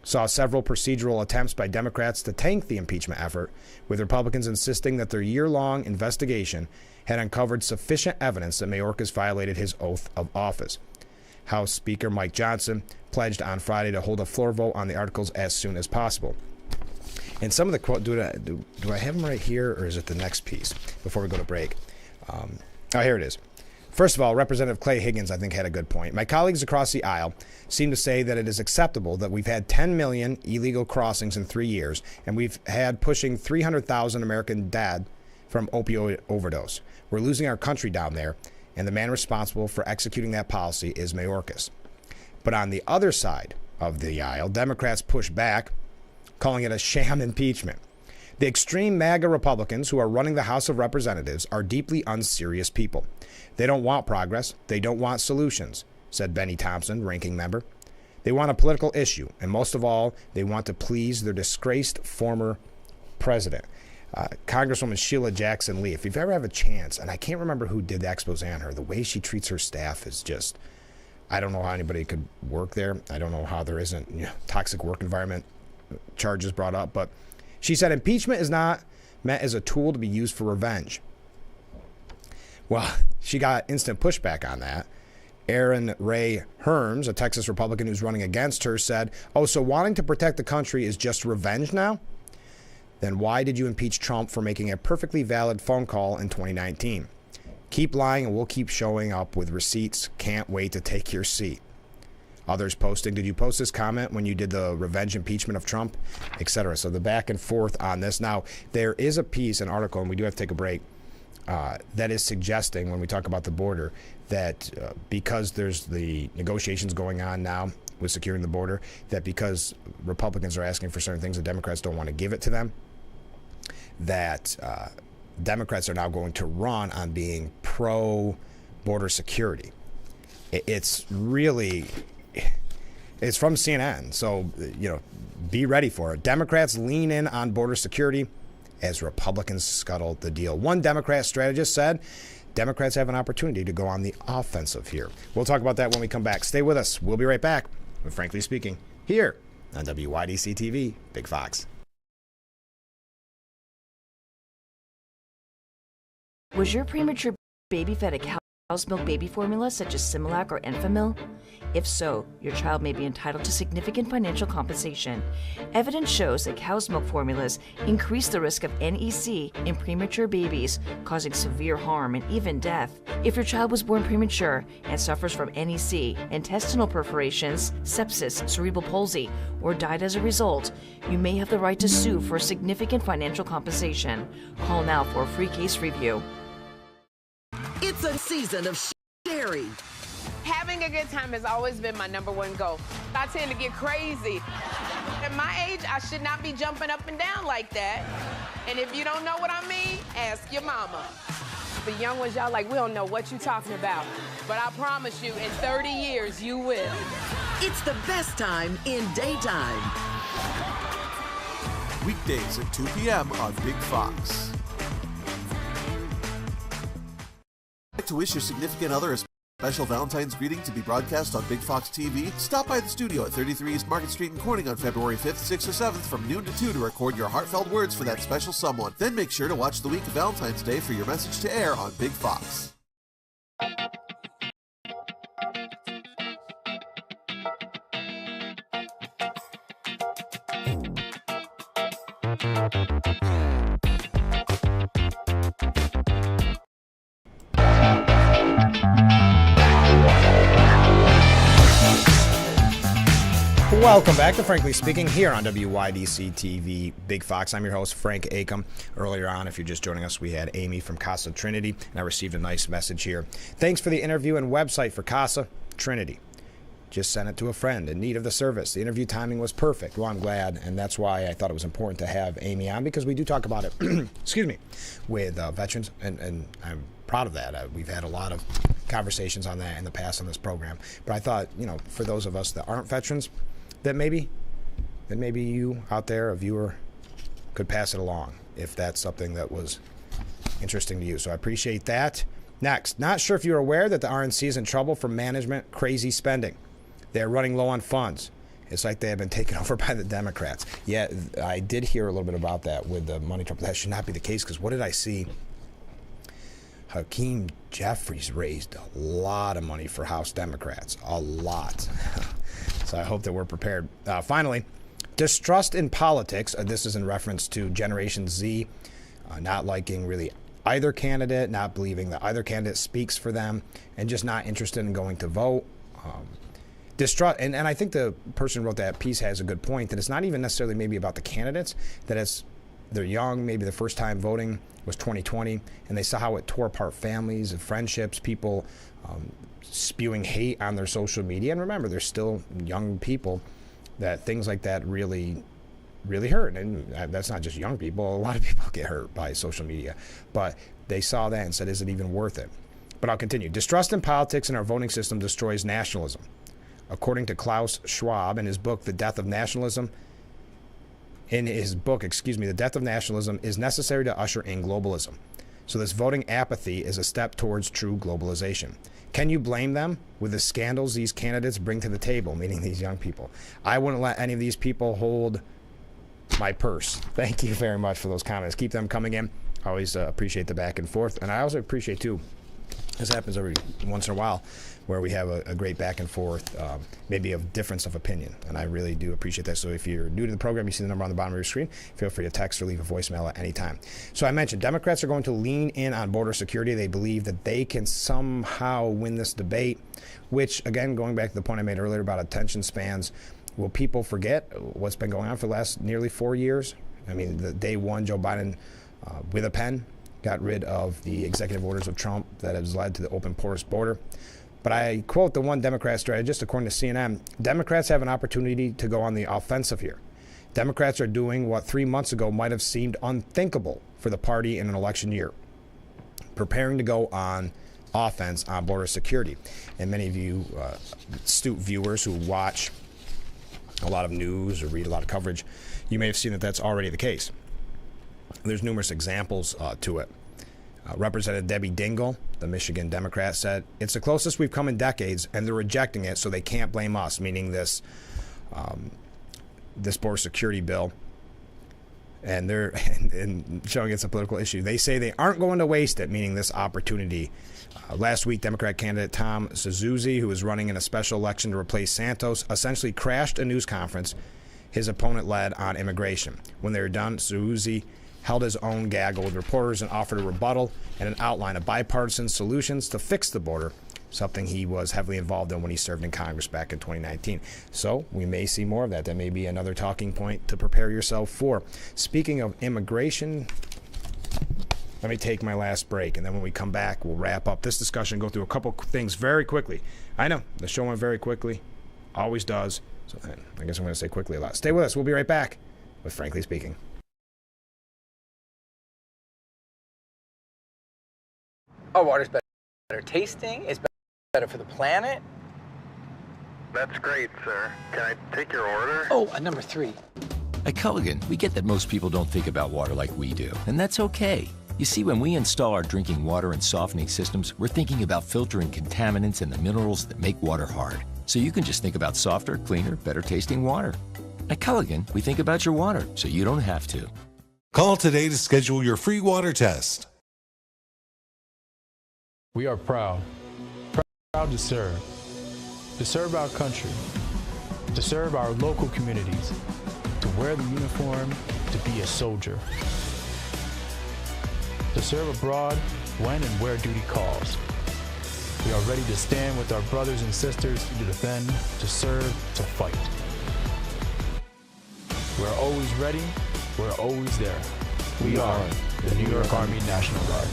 [SPEAKER 1] saw several procedural attempts by Democrats to tank the impeachment effort, with Republicans insisting that their year-long investigation had uncovered sufficient evidence that Mayorkas violated his oath of office. House Speaker Mike Johnson pledged on Friday to hold a floor vote on the articles as soon as possible. And some of the quote, do I have them right here, or is it the next piece before we go to break? Here it is. First of all, Representative Clay Higgins, I think, had a good point. My colleagues across the aisle seem to say that it is acceptable that we've had 10 million illegal crossings in 3 years, and we've had pushing 300,000 American dead from opioid overdose. We're losing our country down there, and the man responsible for executing that policy is Mayorkas. But on the other side of the aisle, Democrats push back, calling it a sham impeachment. The extreme MAGA Republicans who are running the House of Representatives are deeply unserious people. They don't want progress. They don't want solutions, said Benny Thompson, ranking member. They want a political issue, and most of all, they want to please their disgraced former president. Congresswoman Sheila Jackson Lee, if you've ever have a chance, and I can't remember who did the expose on her, the way she treats her staff is just, I don't know how anybody could work there. I don't know how there isn't toxic work environment charges brought up, but she said impeachment is not meant as a tool to be used for revenge. Well, she got instant pushback on that. Aaron Ray Herms, a Texas Republican who's running against her, said, "Oh, so wanting to protect the country is just revenge now? Then why did you impeach Trump for making a perfectly valid phone call in 2019? Keep lying and we'll keep showing up with receipts. Can't wait to take your seat." Others posting, did you post this comment when you did the revenge impeachment of Trump, etc.? So the back and forth on this. Now, there is a piece, an article, and we do have to take a break, that is suggesting, when we talk about the border, that because there's the negotiations going on now with securing the border, that because Republicans are asking for certain things, the Democrats don't want to give it to them, that Democrats are now going to run on being pro-border security. It's really... It's from CNN, so, be ready for it. Democrats lean in on border security as Republicans scuttle the deal. One Democrat strategist said Democrats have an opportunity to go on the offensive here. We'll talk about that when we come back. Stay with us. We'll be right back with Frankly Speaking here on WYDC TV, Big Fox.
[SPEAKER 2] Was your premature baby fed a cow's milk baby formula such as Similac or Enfamil? If so, your child may be entitled to significant financial compensation. Evidence shows that cow's milk formulas increase the risk of NEC in premature babies, causing severe harm and even death. If your child was born premature and suffers from NEC, intestinal perforations, sepsis, cerebral palsy, or died as a result, you may have the right to sue for significant financial compensation. Call now for a free case review.
[SPEAKER 13] It's a season of sharing.
[SPEAKER 14] Having a good time has always been my #1 goal. I tend to get crazy. At my age, I should not be jumping up and down like that. And if you don't know what I mean, ask your mama. The young ones, y'all like, we don't know what you're talking about. But I promise you, in 30 years, you will.
[SPEAKER 13] It's the best time in daytime.
[SPEAKER 15] Weekdays at 2 p.m. on Big Fox. To wish your significant other a special Valentine's greeting to be broadcast on Big Fox TV, stop by the studio at 33 East Market Street in Corning on February 5th, 6th, or 7th from noon to 2 to record your heartfelt words for that special someone. Then make sure to watch the week of Valentine's Day for your message to air on Big Fox.
[SPEAKER 1] Welcome back to Frankly Speaking here on WYDC TV Big Fox. I'm your host, Frank Acom. Earlier on, if you're just joining us, we had Amy from Casa Trinity, and I received a nice message here. Thanks for the interview and website for Casa Trinity. Just sent it to a friend in need of the service. The interview timing was perfect. Well, I'm glad, and that's why I thought it was important to have Amy on, because we do talk about it, excuse me, with veterans, and I'm proud of that. We've had a lot of conversations on that in the past on this program. But I thought, for those of us that aren't veterans, that maybe you out there, a viewer, could pass it along if that's something that was interesting to you. So I appreciate that. Next, not sure if you're aware that the RNC is in trouble for management crazy spending. They're running low on funds. It's like they have been taken over by the Democrats. Yeah, I did hear a little bit about that with the money trouble. That should not be the case, because what did I see? Hakeem Jeffries raised a lot of money for House Democrats. A lot. So I hope that we're prepared. Finally, distrust in politics. This is in reference to Generation Z, not liking really either candidate, not believing that either candidate speaks for them, and just not interested in going to vote. Distrust, and I think the person who wrote that piece has a good point, that it's not even necessarily maybe about the candidates, that they're young, maybe the first time voting was 2020, and they saw how it tore apart families and friendships, people spewing hate on their social media. And remember, there's still young people that things like that really, really hurt. And that's not just young people. A lot of people get hurt by social media. But they saw that and said, is it even worth it? But I'll continue. Distrust in politics and our voting system destroys nationalism. According to Klaus Schwab in his book, The Death of Nationalism, The Death of Nationalism is necessary to usher in globalism. So this voting apathy is a step towards true globalization. Can you blame them with the scandals these candidates bring to the table, meaning these young people? I wouldn't let any of these people hold my purse. Thank you very much for those comments. Keep them coming in. I always appreciate the back and forth. And I also appreciate, too, this happens every once in a while, where we have a great back and forth, maybe a difference of opinion. And I really do appreciate that. So if you're new to the program, you see the number on the bottom of your screen, feel free to text or leave a voicemail at any time. So I mentioned Democrats are going to lean in on border security. They believe that they can somehow win this debate, which, again, going back to the point I made earlier about attention spans, will people forget what's been going on for the last nearly 4 years? I mean, the day one, Joe Biden, with a pen, got rid of the executive orders of Trump that has led to the open porous border. But I quote the one Democrat strategist, according to CNN, Democrats have an opportunity to go on the offensive here. Democrats are doing what 3 months ago might have seemed unthinkable for the party in an election year, preparing to go on offense on border security. And many of you astute viewers who watch a lot of news or read a lot of coverage, you may have seen that that's already the case. There's numerous examples to it. Representative Debbie Dingell, the Michigan Democrat, said, it's the closest we've come in decades, and they're rejecting it, so they can't blame us, meaning this border security bill. And they're and showing it's a political issue. They say they aren't going to waste it, meaning this opportunity. Last week, Democrat candidate Tom Suozzi, who was running in a special election to replace Santos, essentially crashed a news conference his opponent led on immigration. When they were done, Suozzi held his own gaggle with reporters and offered a rebuttal and an outline of bipartisan solutions to fix the border, something he was heavily involved in when he served in Congress back in 2019. So we may see more of that. That may be another talking point to prepare yourself for. Speaking of immigration, let me take my last break, and then when we come back, we'll wrap up this discussion, go through a couple things very quickly. I know, the show went very quickly, always does, so I guess I'm going to say quickly a lot. Stay with us. We'll be right back with Frankly Speaking.
[SPEAKER 16] Our water's better tasting, it's better for the planet.
[SPEAKER 17] That's great, sir. Can I take your order?
[SPEAKER 16] Oh, number 3.
[SPEAKER 19] At Culligan, we get that most people don't think about water like we do, and that's okay. You see, when we install our drinking water and softening systems, we're thinking about filtering contaminants and the minerals that make water hard. So you can just think about softer, cleaner, better tasting water. At Culligan, we think about your water, so you don't have to.
[SPEAKER 20] Call today to schedule your free water test.
[SPEAKER 23] We are proud to serve our country, to serve our local communities, to wear the uniform, to be a soldier, to serve abroad when and where duty calls. We are ready to stand with our brothers and sisters to defend, to serve, to fight. We're always ready. We're always there. We are the New York Army National Guard.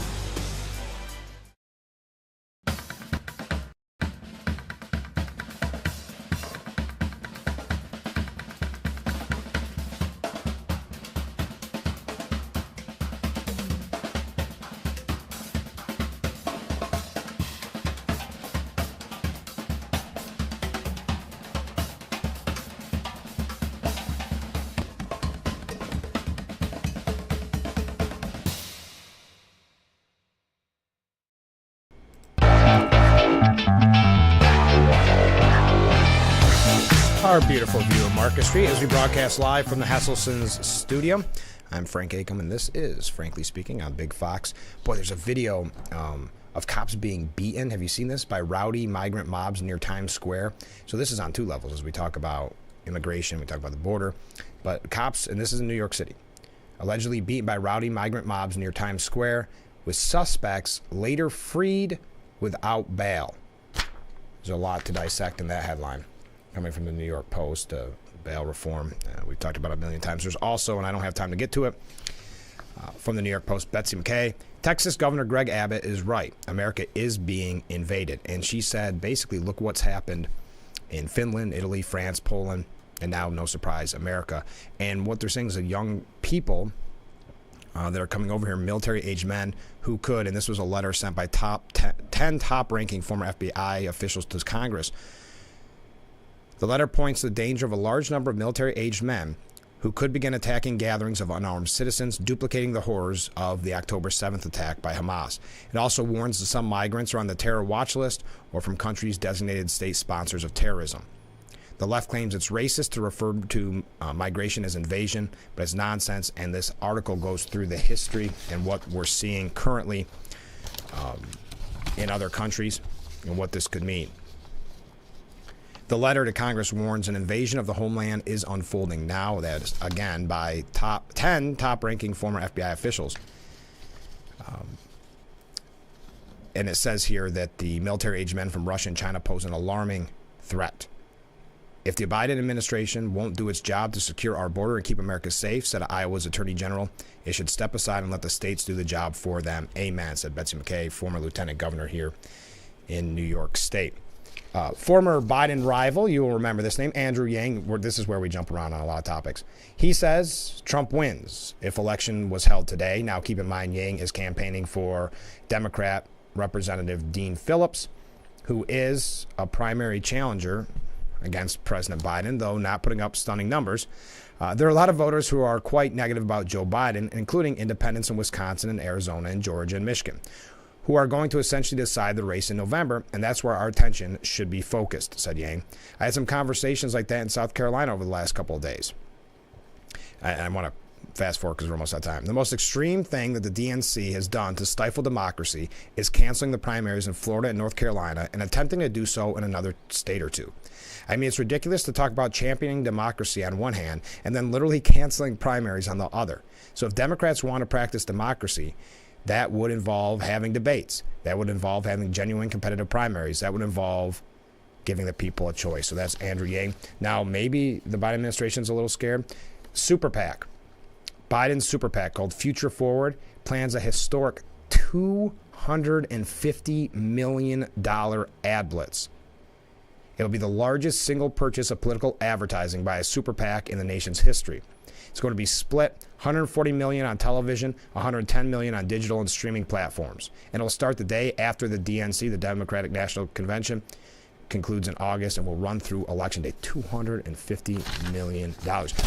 [SPEAKER 1] Our beautiful view of Market Street as we broadcast live from the Hesselson's studio. I'm Frank Acom, and this is Frankly Speaking on Big Fox. Boy, there's a video of cops being beaten. Have you seen this? By rowdy migrant mobs near Times Square. So this is on two levels as we talk about immigration, we talk about the border. But cops, and this is in New York City, allegedly beaten by rowdy migrant mobs near Times Square, with suspects later freed without bail. There's a lot to dissect in that headline. Coming from the New York Post, bail reform. We've talked about it a million times. There's also, and I don't have time to get to it, from the New York Post, Betsy McKay. Texas Governor Greg Abbott is right. America is being invaded. And she said, basically, look what's happened in Finland, Italy, France, Poland, and now, no surprise, America. And what they're saying is that young people that are coming over here, military-aged men who could, and this was a letter sent by 10 top-ranking former FBI officials to Congress. The letter points to the danger of a large number of military-aged men who could begin attacking gatherings of unarmed citizens, duplicating the horrors of the October 7th attack by Hamas. It also warns that some migrants are on the terror watch list or from countries designated state sponsors of terrorism. The left claims it's racist to refer to migration as invasion, but it's nonsense, and this article goes through the history and what we're seeing currently in other countries and what this could mean. The letter to Congress warns an invasion of the homeland is unfolding now. That's, again, by 10 top-ranking former FBI officials. And it says here that the military-aged men from Russia and China pose an alarming threat. If the Biden administration won't do its job to secure our border and keep America safe, said Iowa's Attorney General, it should step aside and let the states do the job for them. Amen, said Betsy McKay, former lieutenant governor here in New York State. Former Biden rival, you will remember this name, Andrew Yang. This is where we jump around on a lot of topics. He says Trump wins if election was held today. Now, keep in mind, Yang is campaigning for Democrat Representative Dean Phillips, who is a primary challenger against President Biden, though not putting up stunning numbers. There are a lot of voters who are quite negative about Joe Biden, including independents in Wisconsin and Arizona and Georgia and Michigan, who are going to essentially decide the race in November, and that's where our attention should be focused, said Yang. I had some conversations like that in South Carolina over the last couple of days. I want to fast forward because we're almost out of time. The most extreme thing that the DNC has done to stifle democracy is canceling the primaries in Florida and North Carolina and attempting to do so in another state or two. I mean, it's ridiculous to talk about championing democracy on one hand and then literally canceling primaries on the other. So if Democrats want to practice democracy, that would involve having debates. That would involve having genuine competitive primaries. That would involve giving the people a choice. So that's Andrew Yang. Now, maybe the Biden administration's a little scared. Super PAC. Biden's super PAC called Future Forward plans a historic $250 million ad blitz. It'll be the largest single purchase of political advertising by a super PAC in the nation's history. It's going to be split $140 million on television, $110 million on digital and streaming platforms. And it'll start the day after the DNC, the Democratic National Convention, concludes in August and will run through Election Day. $250 million.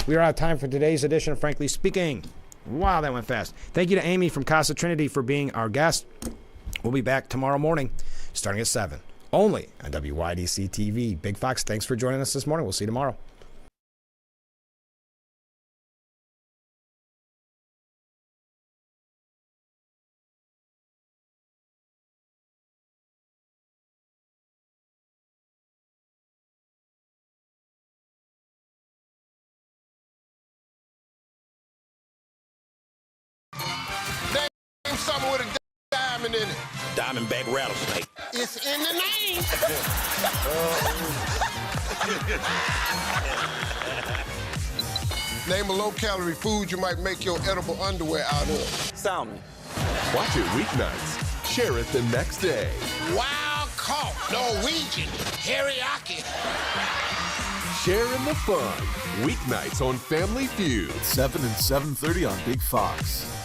[SPEAKER 1] We are out of time for today's edition of Frankly Speaking. Wow, that went fast. Thank you to Amy from Casa Trinity for being our guest. We'll be back tomorrow morning, starting at 7, only on WYDC TV. Big Fox, thanks for joining us this morning. We'll see you tomorrow.
[SPEAKER 3] Something with a diamond in it.
[SPEAKER 4] Diamondback rattlesnake.
[SPEAKER 3] It's in the name. Name a low-calorie food you might make your edible underwear out of.
[SPEAKER 5] Salmon.
[SPEAKER 6] Watch it weeknights. Share it the next day.
[SPEAKER 3] Wild caught Norwegian teriyaki.
[SPEAKER 6] Share in the fun. Weeknights on Family Feud.
[SPEAKER 15] 7 and 7:30 on Big Fox.